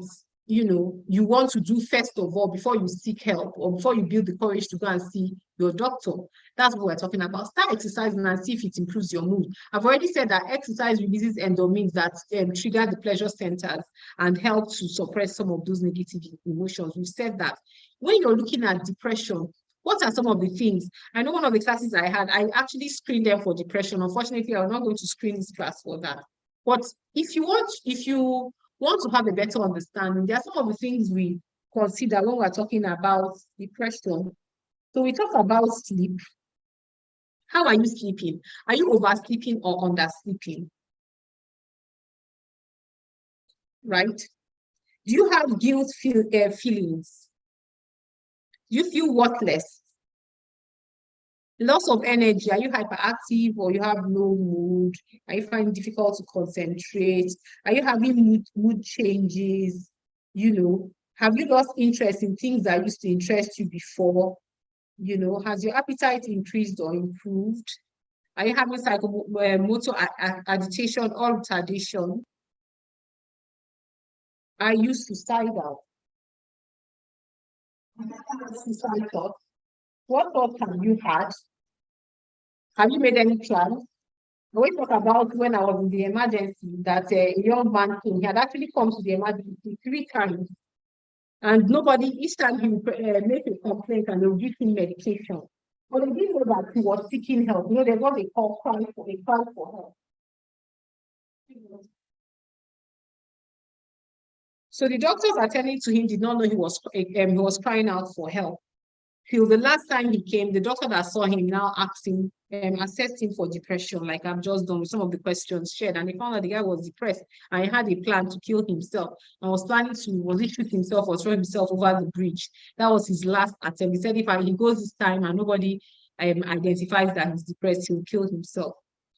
you want to do first of all before you seek help or before you build the courage to go and see your doctor? That's what we're talking about. Start exercising and see if it improves your mood. I've already said that exercise releases endorphins that trigger the pleasure centers and help to suppress some of those negative emotions. We've said that. When you're looking at depression, what are some of the things? I know one of the classes I had, I actually screened them for depression. Unfortunately, I'm not going to screen this class for that. But if you want to have a better understanding, there are some of the things we consider when we're talking about depression. So we talk about sleep. How are you sleeping? Are you oversleeping or undersleeping? Right? Do you have guilt feelings? Do you feel worthless? Loss of energy. Are you hyperactive or you have low mood? Are you finding it difficult to concentrate? Are you having mood changes? Have you lost interest in things that used to interest you before? Has your appetite increased or improved? Are you having psychomotor agitation or retardation? Are you suicidal? Suicide thoughts? What thoughts have you had? Have you made any plans? We talk about when I was in the emergency that a young man came. He had actually come to the emergency 3 times. And each time he would make a complaint and they would give him medication. But they didn't know that he was seeking help. There's what they call cry for help. So the doctors attending to him did not know he was crying out for help. till the last time he came, the doctor that saw him now asked him, assessed him for depression, like I've just done with some of the questions shared, and they found that the guy was depressed and he had a plan to kill himself and was planning to, was he shoot himself or throw himself over the bridge? That was his last attempt. He said if he goes this time and nobody identifies that he's depressed, he'll kill himself.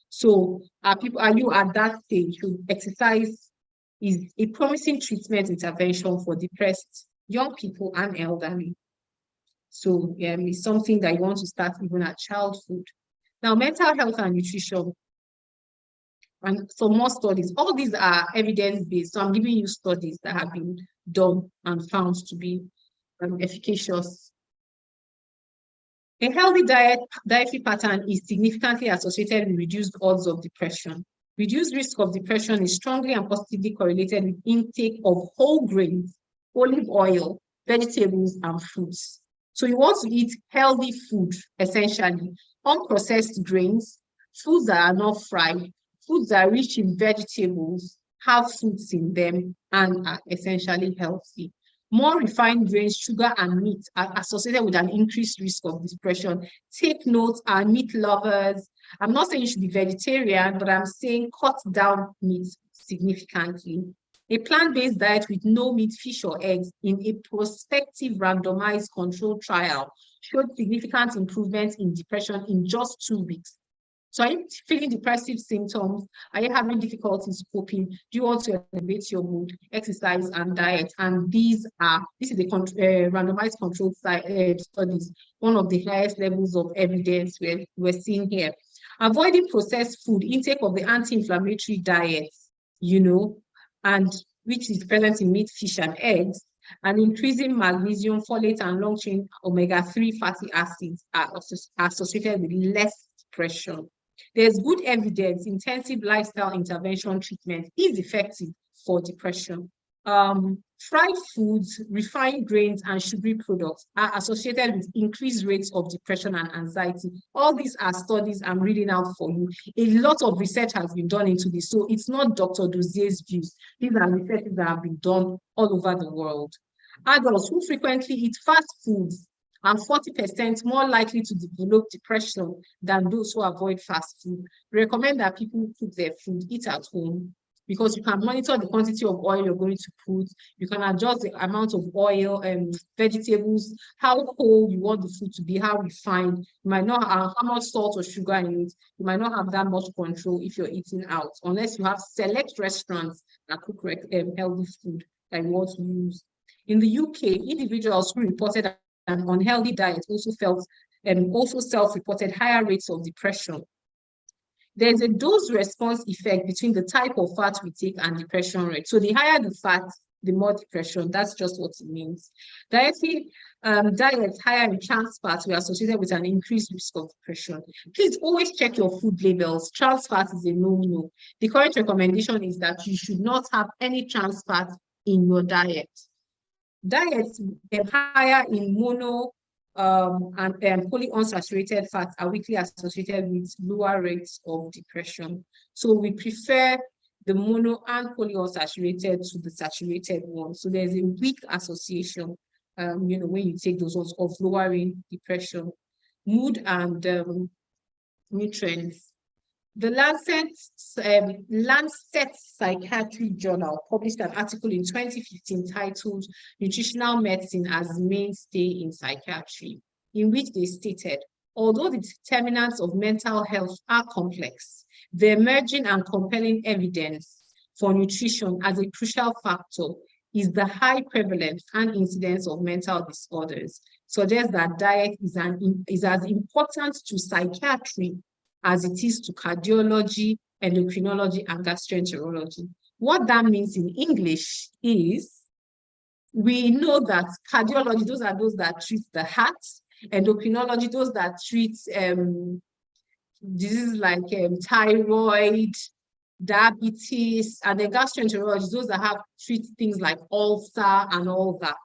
So are you at that stage? Exercise is a promising treatment intervention for depressed young people and elderly. So it's something that you want to start even at childhood. Now, mental health and nutrition, and some more studies. All these are evidence-based. So I'm giving you studies that have been done and found to be efficacious. A healthy dietary pattern is significantly associated with reduced odds of depression. Reduced risk of depression is strongly and positively correlated with intake of whole grains, olive oil, vegetables, and fruits. So you want to eat healthy food, essentially, unprocessed grains, foods that are not fried, foods that are rich in vegetables, have fruits in them, and are essentially healthy. More refined grains, sugar, and meat are associated with an increased risk of depression. Take note, our meat lovers. I'm not saying you should be vegetarian, but I'm saying cut down meat significantly. A plant-based diet with no meat, fish, or eggs in a prospective randomized controlled trial showed significant improvements in depression in just 2 weeks. So are you feeling depressive symptoms? Are you having difficulties coping? Do you want to elevate your mood, exercise, and diet? And this is the randomized controlled studies, one of the highest levels of evidence we're seeing here. Avoiding processed food, intake of the anti-inflammatory diet, and which is present in meat, fish, and eggs, and increasing magnesium, folate, and long-chain omega-3 fatty acids are associated with less depression. There's good evidence intensive lifestyle intervention treatment is effective for depression. Fried foods, refined grains, and sugary products are associated with increased rates of depression and anxiety. All these are studies I'm reading out for you. A lot of research has been done into this, so it's not Dr. Dozie's views. These are researches that have been done all over the world. Adults who frequently eat fast foods are 40% more likely to develop depression than those who avoid fast food. We recommend that people cook their food, eat at home, because you can monitor the quantity of oil you're going to put. You can adjust the amount of oil and vegetables, how cold you want the food to be, how refined. You might not have how much salt or sugar in it. You might not have that much control if you're eating out, unless you have select restaurants that cook healthy food that you want to use. In the UK, individuals who reported an unhealthy diet also self-reported higher rates of depression. There's a dose-response effect between the type of fat we take and depression rate. So the higher the fat, the more depression. That's just what it means. Diets higher in trans fats were associated with an increased risk of depression. Please always check your food labels. Trans fat is a no-no. The current recommendation is that you should not have any trans fat in your diet. Diets higher in mono and polyunsaturated fats are weakly associated with lower rates of depression. So we prefer the mono and polyunsaturated to the saturated one. So there's a weak association, when you take those ones of lowering depression. Mood and nutrients. The Lancet Psychiatry Journal published an article in 2015 titled Nutritional Medicine as Mainstay in Psychiatry, in which they stated, although the determinants of mental health are complex, the emerging and compelling evidence for nutrition as a crucial factor is the high prevalence and incidence of mental disorders, suggests that diet is as important to psychiatry as it is to cardiology, endocrinology, and gastroenterology. What that means in English is, we know that cardiology, those are those that treat the heart, endocrinology, those that treat diseases like thyroid, diabetes, and then gastroenterology, those that treat things like ulcer and all that.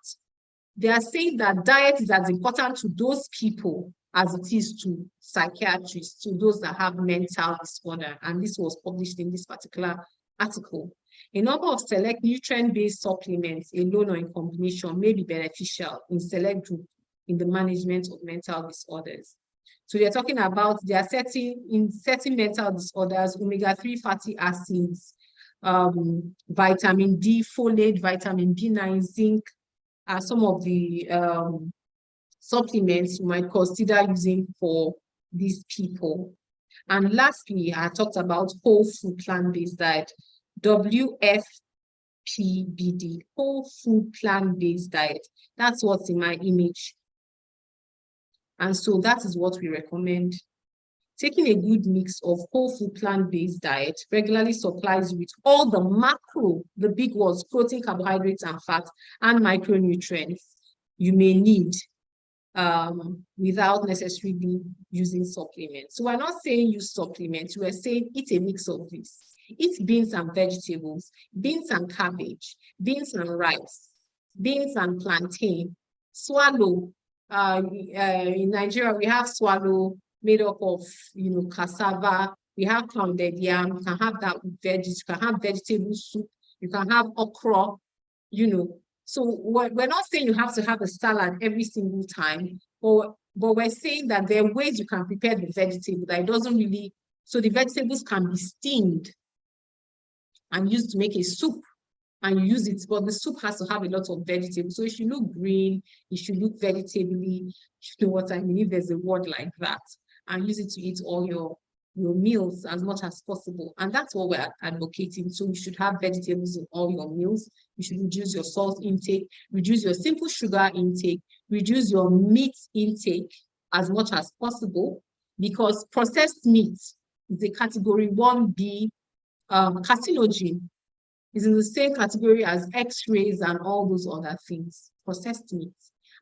They are saying that diet is as important to those people as it is to psychiatrists, to those that have mental disorder. And this was published in this particular article. A number of select nutrient-based supplements, alone or in combination, may be beneficial in select groups in the management of mental disorders. So they're talking about certain mental disorders, omega-3 fatty acids, vitamin D, folate, vitamin B9, zinc are some of the supplements you might consider using for these people. And lastly, I talked about whole food plant-based diet, WFPBD, whole food plant-based diet. That's what's in my image. And so that is what we recommend. Taking a good mix of whole food plant-based diet regularly supplies you with all the macro, the big ones, protein, carbohydrates, and fats, and micronutrients you may need without necessarily using supplements. So we're not saying use supplements, we're saying eat a mix of this. Eat beans and vegetables, beans and cabbage, beans and rice, beans and plantain, swallow. In Nigeria, we have swallow made up of, cassava. We have pounded yam. You can have that with veggies. You can have vegetable soup. You can have okra, So we're not saying you have to have a salad every single time, but we're saying that there are ways you can prepare the vegetable that it doesn't really, so the vegetables can be steamed and used to make a soup, and you use it, but the soup has to have a lot of vegetables. So it should look green, it should look vegetably, you know what I mean, if there's a word like that, and use it to eat all your meals as much as possible. And that's what we're advocating. So you should have vegetables in all your meals. You should reduce your salt intake, reduce your simple sugar intake, reduce your meat intake as much as possible, because processed meat is a category 1B carcinogen. It's in the same category as X-rays and all those other things, processed meat.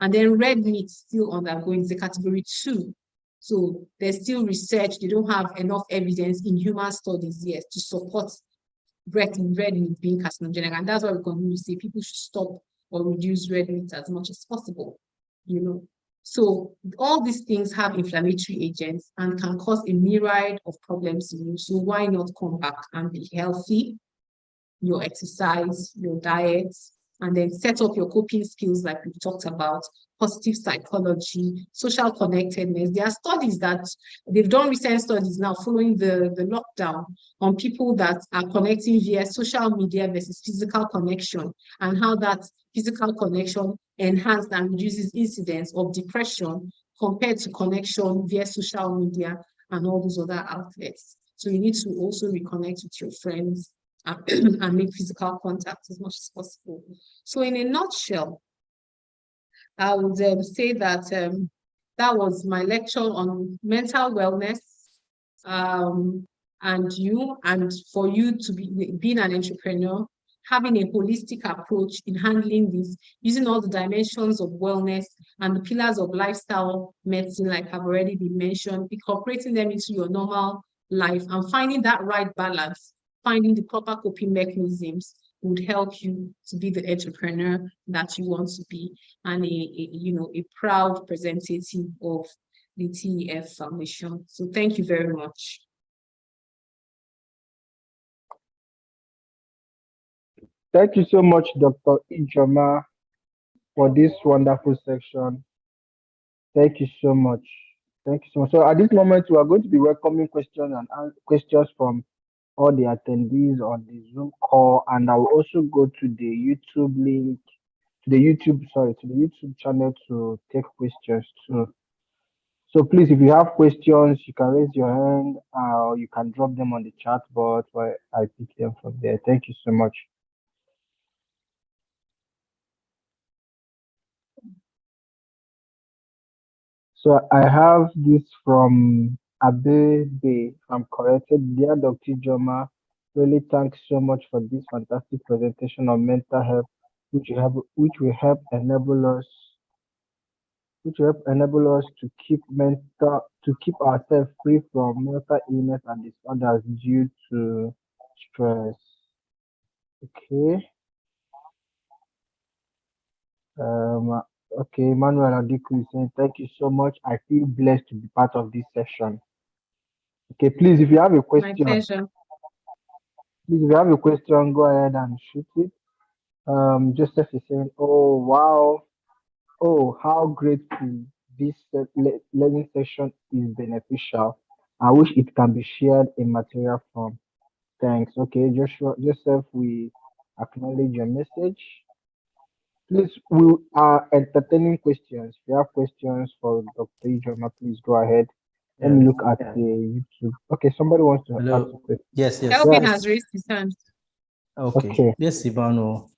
And then red meat still undergoing the category 2. So there's still research. They don't have enough evidence in human studies yet to support red meat being carcinogenic. And that's why we continue to say people should stop or reduce red meat as much as possible, So all these things have inflammatory agents and can cause a myriad of problems in you. So why not come back and be healthy, your exercise, your diet, and then set up your coping skills like we've talked about, positive psychology, social connectedness. There are studies that they've done, recent studies now following the lockdown, on people that are connecting via social media versus physical connection, and how that physical connection enhanced and reduces incidence of depression compared to connection via social media and all those other outlets. So you need to also reconnect with your friends and make physical contact as much as possible. So in a nutshell, I would say that that was my lecture on mental wellness, and for you to be being an entrepreneur, having a holistic approach in handling this, using all the dimensions of wellness and the pillars of lifestyle medicine, like I've already been mentioned, incorporating them into your normal life and finding that right balance, finding the proper coping mechanisms would help you to be the entrepreneur that you want to be, and a proud representative of the TEF Foundation. So thank you very much. Thank you so much, Dr. Ijeoma, for this wonderful section. Thank you so much. Thank you so much. So at this moment, we are going to be welcoming questions from all the attendees on the Zoom call, and I will also go to the YouTube link, to the YouTube channel to take questions too. So please, if you have questions, you can raise your hand, or you can drop them on the chat box where I pick them from there. Thank you so much. So I have this from Abebe, if I'm corrected. Dear Dr. Ijeoma, really thanks so much for this fantastic presentation on mental health, which will help enable us to keep ourselves free from mental illness and disorders due to stress. Okay. Okay, Manuel Adiku is saying, thank you so much. I feel blessed to be part of this session. Okay, please, if you have a question, My pleasure. Please, if you have a question, go ahead and shoot it. Joseph is saying, oh, wow. Oh, how grateful this learning session is beneficial. I wish it can be shared in material form. Thanks. Okay, Joshua, Joseph, we acknowledge your message. Please, we are entertaining questions. If you have questions for Dr. Ijeoma, please go ahead. Let me Yeah. look at the YouTube. Okay, somebody wants to ask a Hello. question. Yes, yes. Kelvin Yeah. has raised his hand. Okay. Okay. Yes, Ivano.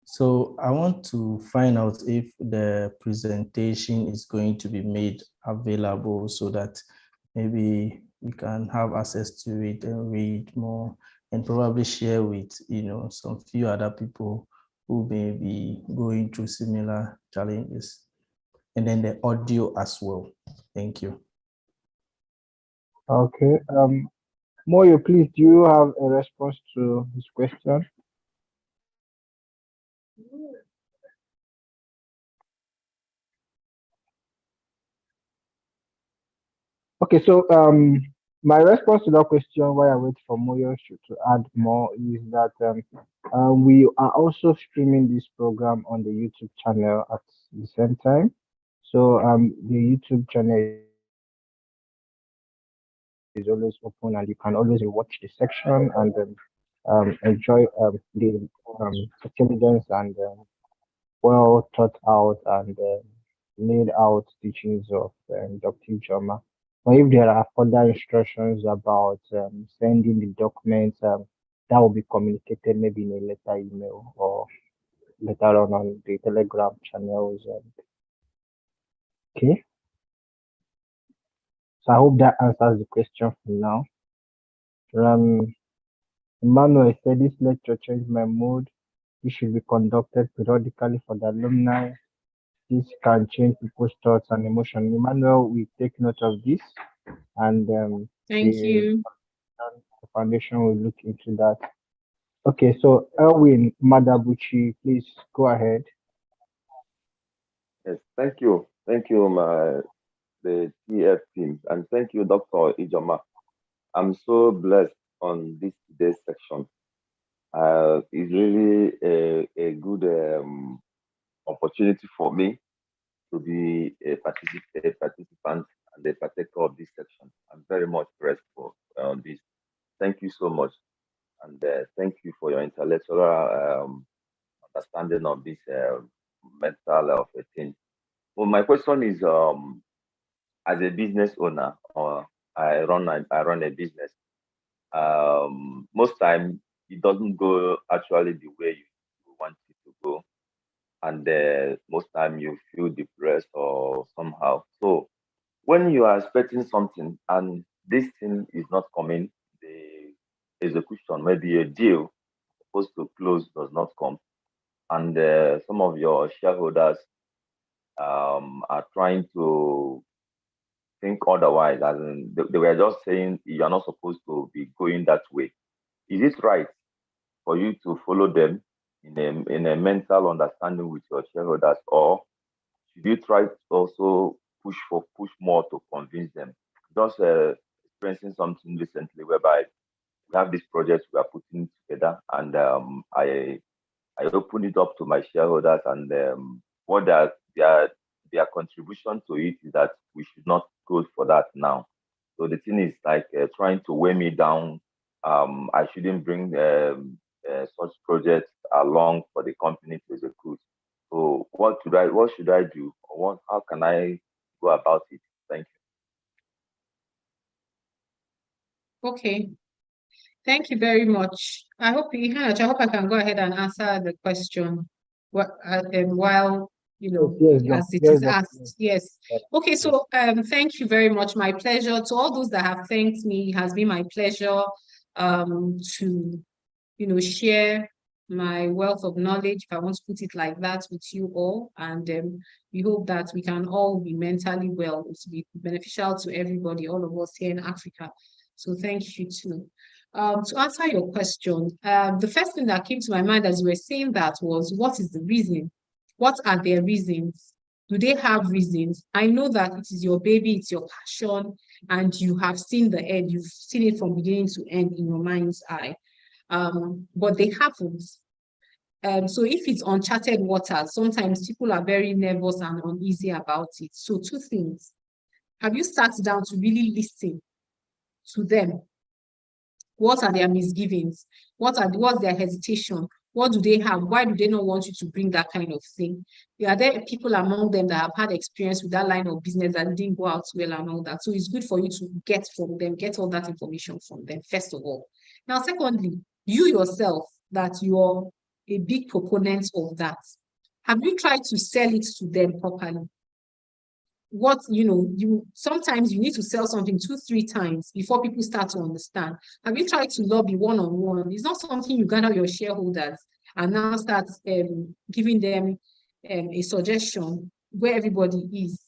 So I want to find out if the presentation is going to be made available so that maybe we can have access to it and read more and probably share with, some few other people who may be going through similar challenges. And then the audio as well. Thank you. Okay. Moyo, please, do you have a response to this question? Okay, so my response to that question while I wait for Moyo to add more is that we are also streaming this program on the YouTube channel at the same time. So the YouTube channel is always open and you can always watch the section and enjoy the intelligence and well thought out and laid out teachings of Dr. Ijeoma. Or if there are further instructions about sending the documents, that will be communicated maybe in a letter email or later on the Telegram channels. Okay, so I hope that answers the question for now. Emmanuel said this lecture changed my mood. This should be conducted periodically for the alumni. This can change people's thoughts and emotions. Emmanuel, we take note of this, and Thank you. the foundation will look into that. Okay, so Erwin Madabuchi, please go ahead. Yes, thank you. Thank you, the TF team. And thank you, Dr. Ijeoma. I'm so blessed on this today's section. It's really a good opportunity for me to be a participant and a partaker of this section. I'm very much grateful on this. Thank you so much. And thank you for your intellectual understanding of this mental health thing. Well, my question is, as a business owner, or I run a business. Most time it doesn't go actually the way you want it to go, and most time you feel depressed or somehow. So when you are expecting something and this thing is not coming, the execution, maybe a deal supposed to close does not come, and some of your shareholders are trying to think otherwise, as in they were just saying you are not supposed to be going that way. Is it right for you to follow them in a mental understanding with your shareholders, or should you try to also push more to convince them? Just experiencing something recently whereby we have this project we are putting together, and I opened it up to my shareholders, and what their contribution to it is that we should not go for that now. So the thing is like trying to weigh me down. I shouldn't bring such projects along for the company to execute. So what should I do? Or how can I go about it? Thank you. Okay. Thank you very much. I hope I can go ahead and answer the question while Yes, as it yes, is asked. Yes. Okay, so thank you very much. My pleasure. To all those that have thanked me, it has been my pleasure to share my wealth of knowledge, if I want to put it like that, with you all. And we hope that we can all be mentally well. It will be beneficial to everybody, all of us here in Africa. So thank you too. To answer your question, the first thing that came to my mind as you were saying that was, what is the reason? What are their reasons? Do they have reasons? I know that it is your baby, it's your passion, and you have seen the end. You've seen it from beginning to end in your mind's eye. But they haven't. So if it's uncharted waters, sometimes people are very nervous and uneasy about it. So two things. Have you sat down to really listen to them? What are their misgivings? What's their hesitation? What do they have? Why do they not want you to bring that kind of thing? Are there people among them that have had experience with that line of business that didn't go out well and all that? So it's good for you to get from them, get all that information from them, first of all. Now, secondly, you yourself, that you're a big proponent of that. Have you tried to sell it to them properly? Sometimes you need to sell something 2-3 times before people start to understand. Have you tried to lobby one-on-one? It's not something you gather your shareholders and now start giving them a suggestion where everybody is.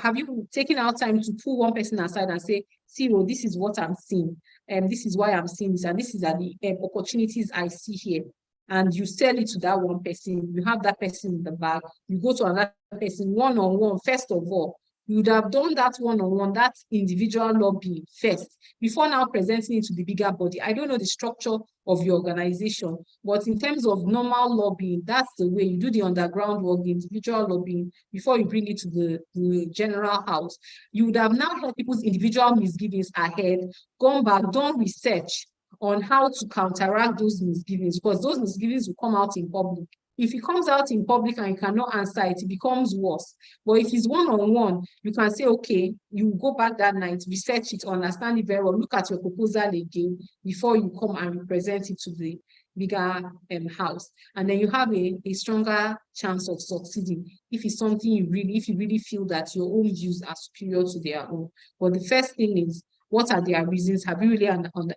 Have you taken out time to pull one person aside and say, see, well, this is what I'm seeing, and this is why I'm seeing this, and this is the opportunities I see here. And you sell it to that one person, you have that person in the bag, you go to another person one-on-one. First of all, you would have done that one-on-one, that individual lobbying first, before now presenting it to the bigger body. I don't know the structure of your organization, but in terms of normal lobbying, that's the way you do the underground work, the individual lobbying, before you bring it to the general house. You would have now heard people's individual misgivings ahead, gone back, done research on how to counteract those misgivings, because those misgivings will come out in public. If it comes out in public and you cannot answer it, it becomes worse. But if it's one-on-one, you can say, okay, you go back that night, research it, understand it very well, look at your proposal again before you come and present it to the bigger house. And then you have a stronger chance of succeeding if it's something if you really feel that your own views are superior to their own. But the first thing is, what are their reasons? Have you really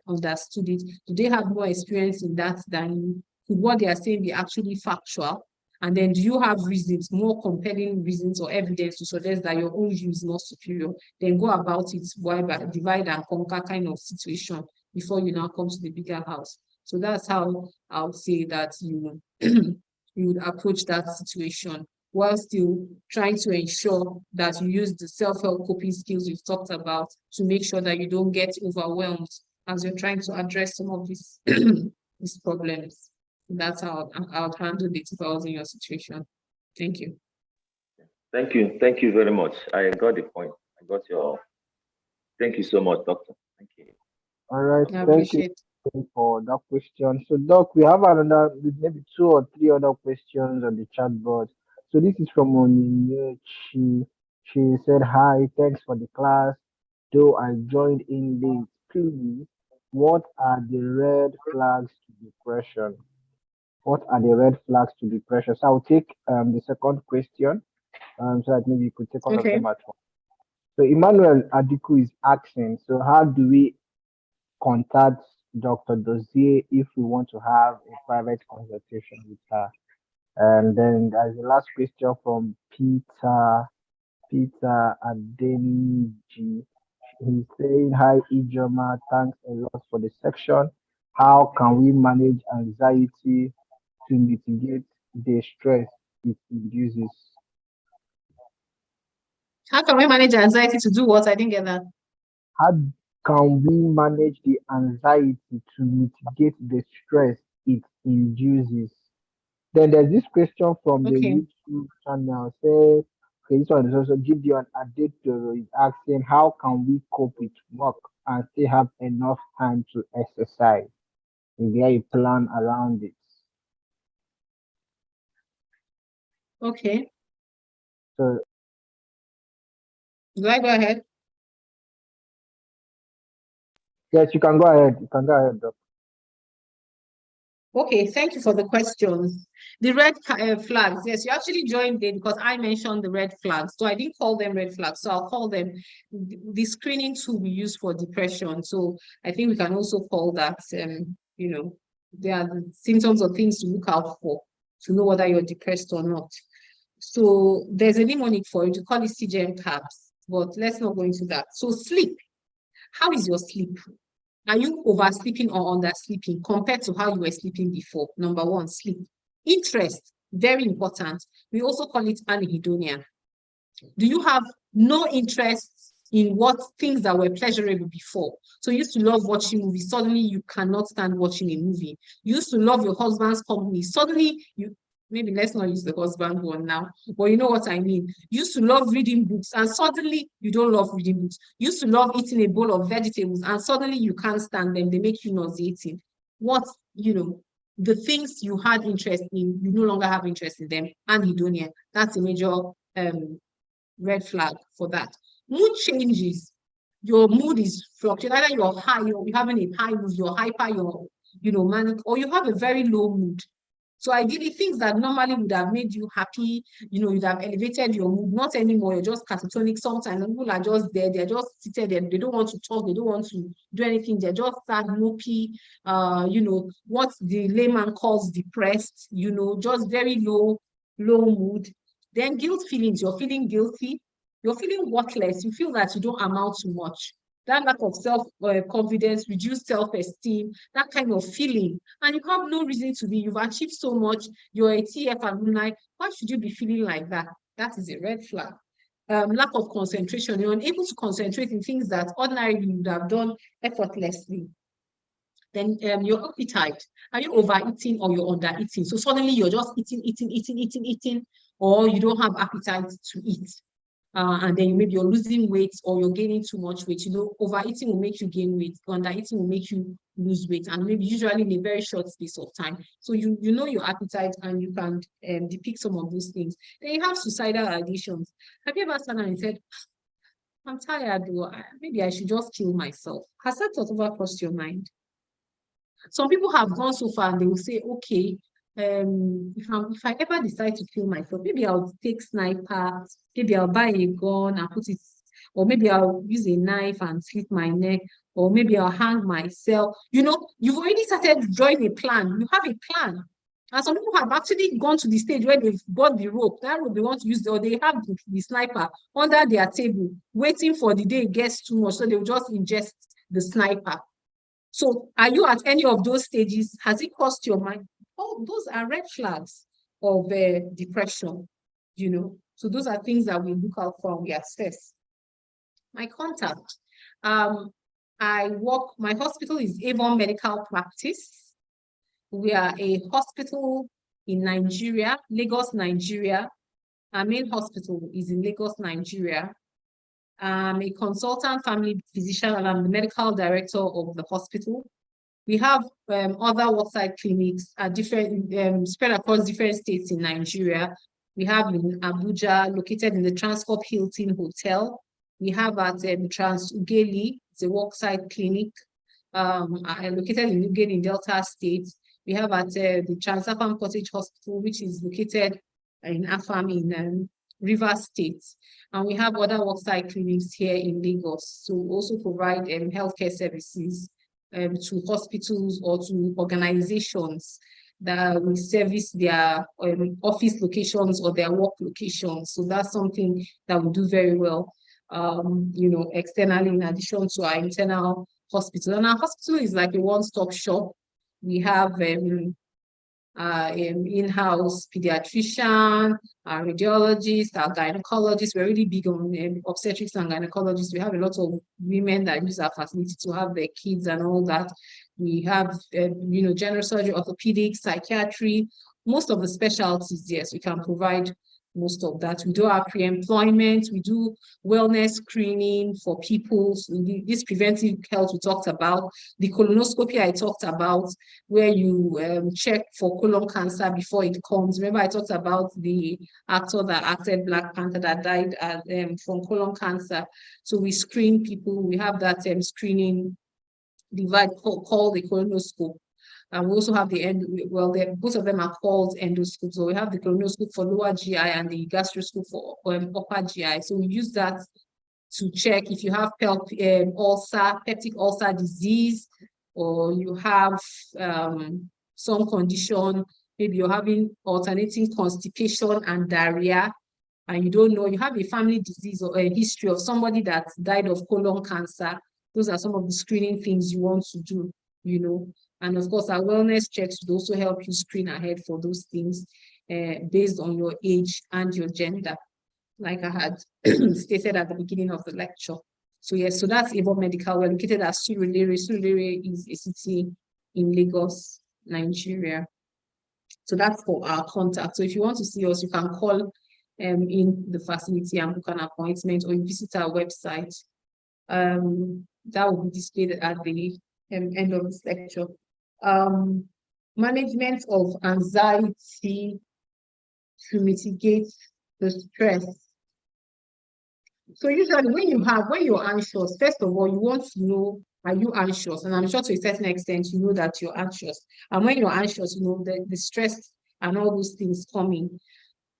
understood it? Do they have more experience in that than you? Could what they are saying be actually factual? And then do you have reasons, more compelling reasons or evidence to suggest that your own view is not superior? Then go about it by divide and conquer kind of situation before you now come to the bigger house. So that's how I would say that you would approach that situation, while still trying to ensure that you use the self-help coping skills we've talked about to make sure that you don't get overwhelmed as you're trying to address some of these, these problems. That's how I would handle it if I was in your situation. Thank you. Thank you. Thank you very much. I got the point. I got thank you so much, Doctor. Thank you. All right. I Thank you for that question. So, Doc, we have maybe 2 or 3 other questions on the chat board. So this is from Onyinye. She said, hi, thanks for the class. Though I joined in late, please, what are the red flags to depression? What are the red flags to depression? So I'll take the second question so that maybe you could take all of them at once. So Emmanuel Adiku is asking, so how do we contact Dr. Dozie if we want to have a private consultation with her? And then there's the last question from Peter Adeniji. He's saying, hi, Ijeoma, thanks a lot for the section. How can we manage anxiety to mitigate the stress it induces? How can we manage anxiety to do what? I didn't get that. How can we manage the anxiety to mitigate the stress it induces? Then there's this question from the YouTube channel. Say, okay, this one is also Gideon Adetoro is asking, how can we cope with work and still have enough time to exercise? Is there a plan around it? Okay. So, do I go ahead? Yes, you can go ahead. You can go ahead, Doc. Okay, thank you for the questions. The red flags, yes, you actually joined in because I mentioned the red flags. So I didn't call them red flags. So I'll call them the screening tool we use for depression. So I think we can also call that, they are the symptoms or things to look out for to know whether you're depressed or not. So there's a mnemonic for it. You call it CGM CAPS, but let's not go into that. So sleep. How is your sleep? Are you oversleeping or undersleeping compared to how you were sleeping before? Number one, sleep. Interest, very important. We also call it anhedonia. Do you have no interest in what things that were pleasurable before. So you used to love watching movies. Suddenly you cannot stand watching a movie. You used to love your husband's company. Suddenly you, maybe let's not use the husband one now, but you know what I mean. You used to love reading books and suddenly you don't love reading books. You used to love eating a bowl of vegetables and suddenly you can't stand them. They make you nauseating. What, you know, the things you had interest in, you no longer have interest in them. Anhedonia, that's a major red flag for that. Mood changes. Your mood is fluctuating. Either you're high, you're having a high mood, you're hyper, you're, you know, manic, or you have a very low mood. So ideally, things that normally would have made you happy, you know, you'd have elevated your mood, not anymore. You're just catatonic sometimes. People are just there. They're just seated there. They don't want to talk. They don't want to do anything. They're just sad, mopey, you know, what the layman calls depressed, you know, just very low mood. Then guilt feelings. You're feeling guilty. You're feeling worthless. You feel that you don't amount to much. That lack of self-confidence, reduced self-esteem, that kind of feeling. And you have no reason to be. You've achieved so much. You're a TF alumni. Why should you be feeling like that? That is a red flag. Lack of concentration. You're unable to concentrate in things that ordinarily you would have done effortlessly. Then your appetite. Are you overeating or you're undereating? So suddenly you're just eating, or you don't have appetite to eat. And then maybe you're losing weight or you're gaining too much weight. You know, overeating will make you gain weight, undereating will make you lose weight, and maybe usually in a very short space of time. So you know your appetite and you can depict some of those things. Then you have suicidal addictions. Have you ever sat down and said, I'm tired, maybe I should just kill myself? Has that thought ever crossed your mind? Some people have gone so far and they will say, okay, if I ever decide to kill myself, maybe I'll take sniper, maybe I'll buy a gun and put it, or maybe I'll use a knife and slit my neck, or maybe I'll hang myself. You know, you've already started drawing a plan. You have a plan. And some people have actually gone to the stage where they've bought the rope, that rope they want to use, or they have the sniper under their table, waiting for the day it gets too much, so they'll just ingest the sniper. So are you at any of those stages? Has it crossed your mind? Oh, those are red flags of depression, you know. So those are things that we look out for and we assess. My contact. My hospital is Avon Medical Practice. We are a hospital in Nigeria, Lagos, Nigeria. Our main hospital is in Lagos, Nigeria. I'm a consultant family physician and I'm the medical director of the hospital. We have other worksite clinics at different spread across different states in Nigeria. We have in Abuja, located in the Transcorp Hilton Hotel. We have at Trans Ugeli, it's a worksite clinic, located in Ugeli in Delta State. We have at the Transafam Cottage Hospital, which is located in Afam in Rivers State. And we have other worksite clinics here in Lagos. So we also provide healthcare services to hospitals or to organizations that will service their office locations or their work locations. So that's something that we do very well, you know, externally in addition to our internal hospital. And our hospital is like a one-stop shop. We have in-house pediatrician, our radiologist, our gynecologist. We're really big on obstetrics and gynecologists. We have a lot of women that use our facility to have their kids and all that. We have, you know, general surgery, orthopedics, psychiatry, most of the specialties. Yes, we can provide most of that. We do our pre-employment, we do wellness screening for people. So this preventive health we talked about, the colonoscopy I talked about, where you check for colon cancer before it comes. Remember I talked about the actor that acted Black Panther that died from colon cancer. So we screen people. We have that screening device called the colonoscope. And we also have both of them are called endoscopes. So we have the colonoscope for lower GI and the gastroscope for upper GI. So we use that to check if you have peptic ulcer disease, or you have some condition, maybe you're having alternating constipation and diarrhea, and you don't know, you have a family disease or a history of somebody that died of colon cancer. Those are some of the screening things you want to do, you know. And of course, our wellness checks would also help you screen ahead for those things based on your age and your gender, like I had stated at the beginning of the lecture. So yes, so that's Avon Medical. We're located at Surulere. Surulere is a city in Lagos, Nigeria. So that's for our contact. So if you want to see us, you can call in the facility and book an appointment, or you visit our website. That will be displayed at the end of this lecture. Management of anxiety to mitigate the stress. So usually when you're anxious, first of all, you want to know, are you anxious? And I'm sure to a certain extent, you know that you're anxious. And when you're anxious, you know the stress and all those things coming.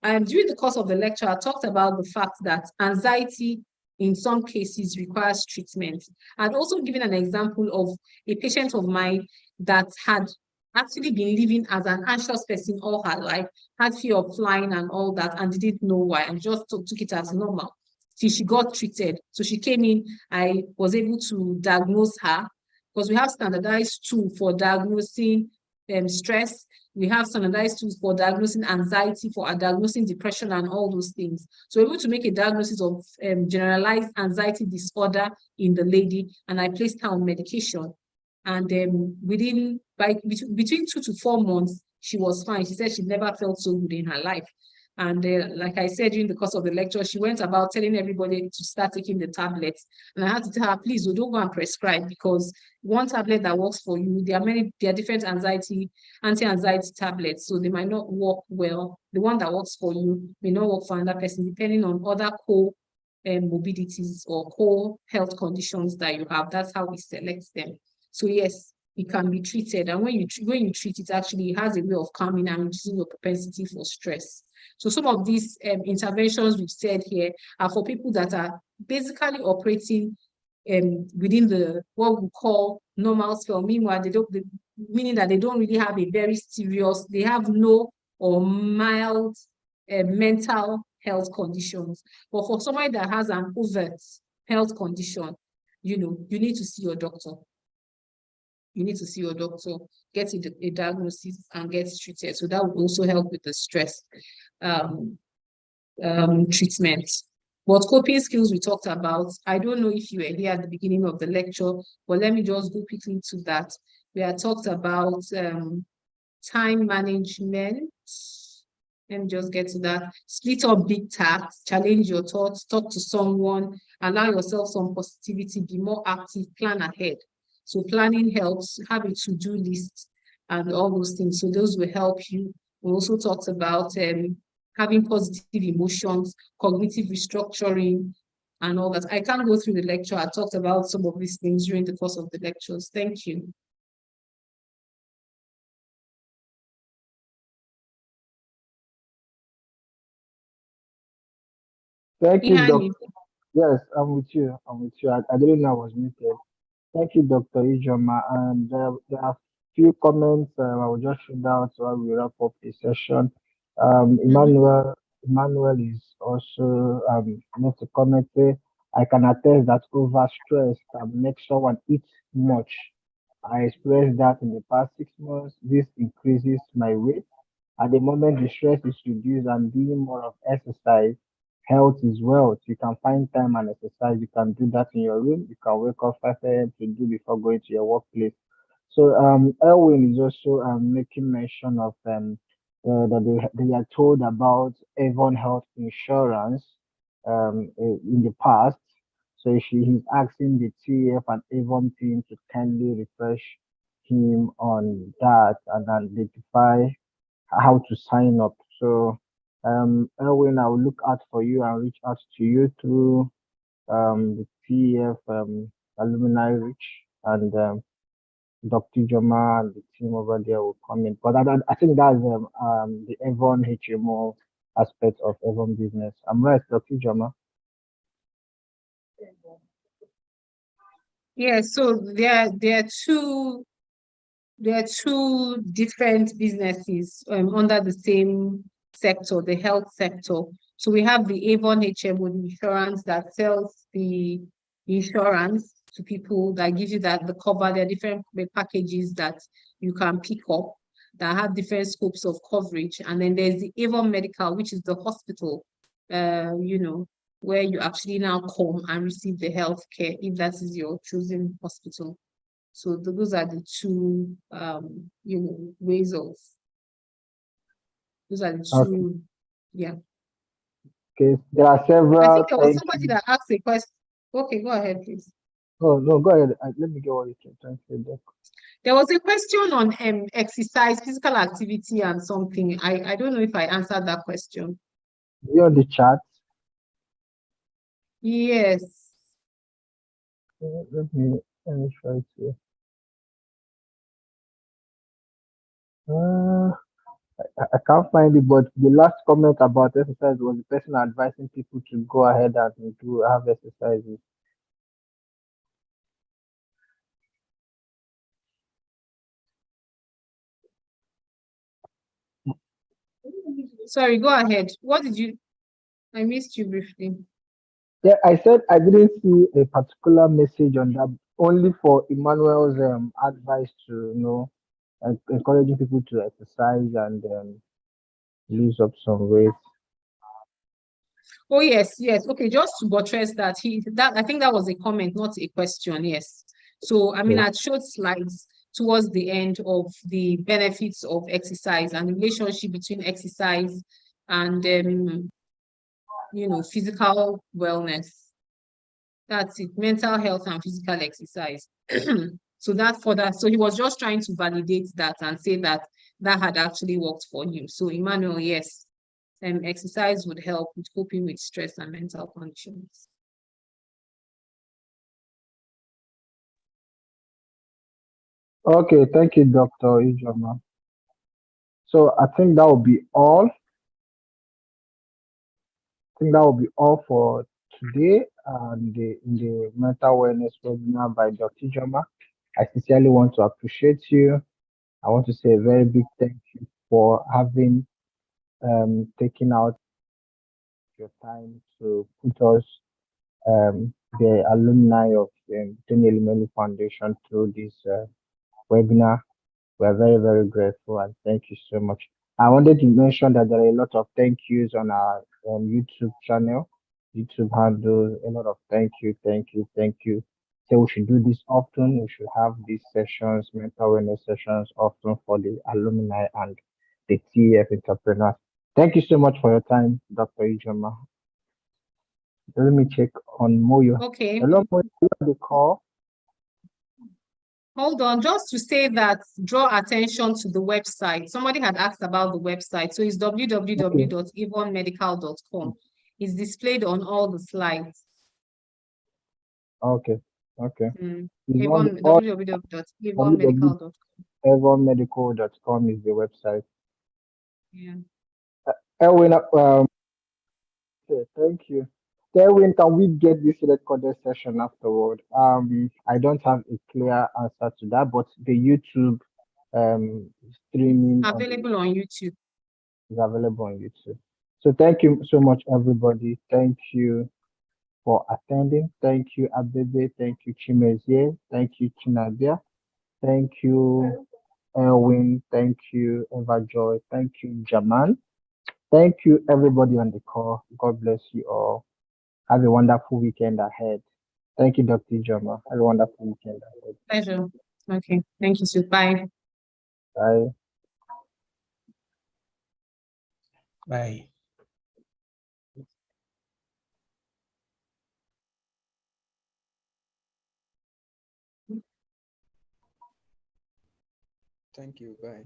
And during the course of the lecture, I talked about the fact that anxiety in some cases requires treatment. I'd also given an example of a patient of mine that had actually been living as an anxious person all her life, had fear of flying and all that, and didn't know why, and just took it as normal till she got treated. So she came in, I was able to diagnose her, because we have standardized tools for diagnosing stress. We have standardized tools for diagnosing anxiety, for diagnosing depression and all those things. So we're able to make a diagnosis of generalized anxiety disorder in the lady, and I placed her on medication. And between 2 to 4 months, she was fine. She said she never felt so good in her life. And like I said during the course of the lecture, she went about telling everybody to start taking the tablets. And I had to tell her, please, don't go and prescribe, because one tablet that works for you, there are different anti-anxiety tablets, so they might not work well. The one that works for you may not work for another person, depending on other comorbidities or core health conditions that you have. That's how we select them. So yes, it can be treated, and when you treat it, actually it has a way of calming and reducing your propensity for stress. So some of these interventions we've said here are for people that are basically operating within the what we call normal spell. Meanwhile, meaning that they don't really have a very serious, they have no or mild mental health conditions. But for somebody that has an overt health condition, you need to see your doctor. You need to see your doctor, get a diagnosis, and get treated. So that would also help with the stress treatment. What coping skills we talked about, I don't know if you were here at the beginning of the lecture, but let me just go quickly to that. We had talked about time management. Let me just get to that. Split up big tasks, challenge your thoughts, talk to someone, allow yourself some positivity, be more active, plan ahead. So planning helps, have a to-do list and all those things. So those will help you. We also talked about having positive emotions, cognitive restructuring, and all that. I can't go through the lecture. I talked about some of these things during the course of the lectures. Thank you. Thank you, Behind Doctor. me. Yes, I'm with you. I didn't know I was muted. Thank you, Dr. Ijeoma. And there are few comments I will just shoot out while we wrap up the session. Emmanuel is also make a comment. I can attest that over stress can make someone eat much. I experienced that in the past 6 months. This increases my weight. At the moment the stress is reduced and doing more of exercise, health is wealth. You can find time and exercise. You can do that in your room. You can wake up 5 a.m. to do before going to your workplace. So Elwin is also making mention of that they are told about Avon Health Insurance in the past. So he's asking the TF and Avon team to kindly refresh him on that and identify how to sign up. So Erwin, I will look out for you and reach out to you through the TF Alumni Reach, and Dr. Ijeoma and the team over there will come in. But I think that's the Avon HMO aspect of Avon business. I'm right, Dr. Ijeoma? Yeah, so there are two different businesses under the same sector, the health sector. So we have the Avon HMO insurance that sells the insurance to people, that gives you the cover. There are different packages that you can pick up that have different scopes of coverage. And then there's the Avon Medical, which is the hospital, where you actually now come and receive the health care if that is your chosen hospital. So those are the two, ways of, those are the Okay. two, yeah. Okay. There are I several. think there was Thank somebody you. that asked a question. Okay, go ahead, please. Oh, no, go ahead. Let me get what you can try to say, Doc. There was a question on exercise, physical activity, and something. I don't know if I answered that question. You're on the chat. Yes. Let me try to. I can't find it, but the last comment about exercise was the person advising people to go ahead and have exercises. Sorry, go ahead. What did you? I missed you briefly. Yeah, I said I didn't see a particular message on that, only for Emmanuel's advice to, encouraging people to exercise and lose up some weight. Oh, yes, yes. Okay, just to buttress that, I think that was a comment, not a question. Yes. So, I mean, Yeah. I showed slides towards the end of the benefits of exercise and the relationship between exercise and, physical wellness. That's it, mental health and physical exercise. So he was just trying to validate that and say that had actually worked for him. So, Emmanuel, yes. Exercise would help with coping with stress and mental conditions. Okay, thank you, Dr. Ijeoma. So I think that will be all. I think that will be all for today and in the mental wellness webinar by Dr. Ijeoma. I sincerely want to appreciate you. I want to say a very big thank you for having taken out your time to put us, the alumni of Tony Elumelu Foundation, through this webinar. We're very, very grateful and thank you so much. I wanted to mention that there are a lot of thank yous on our YouTube channel, YouTube handle, a lot of thank you, thank you, thank you. So we should do this often. We should have these sessions, mental wellness sessions often for the alumni and the TEF entrepreneurs. Thank you so much for your time, Dr. Ijeoma. Let me check on Moyo. Okay. Hello, Moyo, you on the call? Hold on, just to say that, draw attention to the website. Somebody had asked about the website. So it's www.avonmedical.com. It's displayed on all the slides. Okay, okay. www.avonmedical.com. Avonmedical.com is the website. Yeah. Erwin, okay, thank you. Erwin, can we get this recorded session afterward? I don't have a clear answer to that, but the YouTube streaming Available on YouTube. is available on YouTube. So thank you so much, everybody. Thank you for attending. Thank you, Abebe. Thank you, Chimezie. Thank you, Chinabia. Thank you, Erwin. Thank you, Eva Joy. Thank you, Jaman. Thank you, everybody on the call. God bless you all. Have a wonderful weekend ahead. Thank you, Dr. Ijeoma. Have a wonderful weekend ahead. Pleasure. Okay. Thank you, Sue. Bye. Bye. Bye. Thank you. Bye.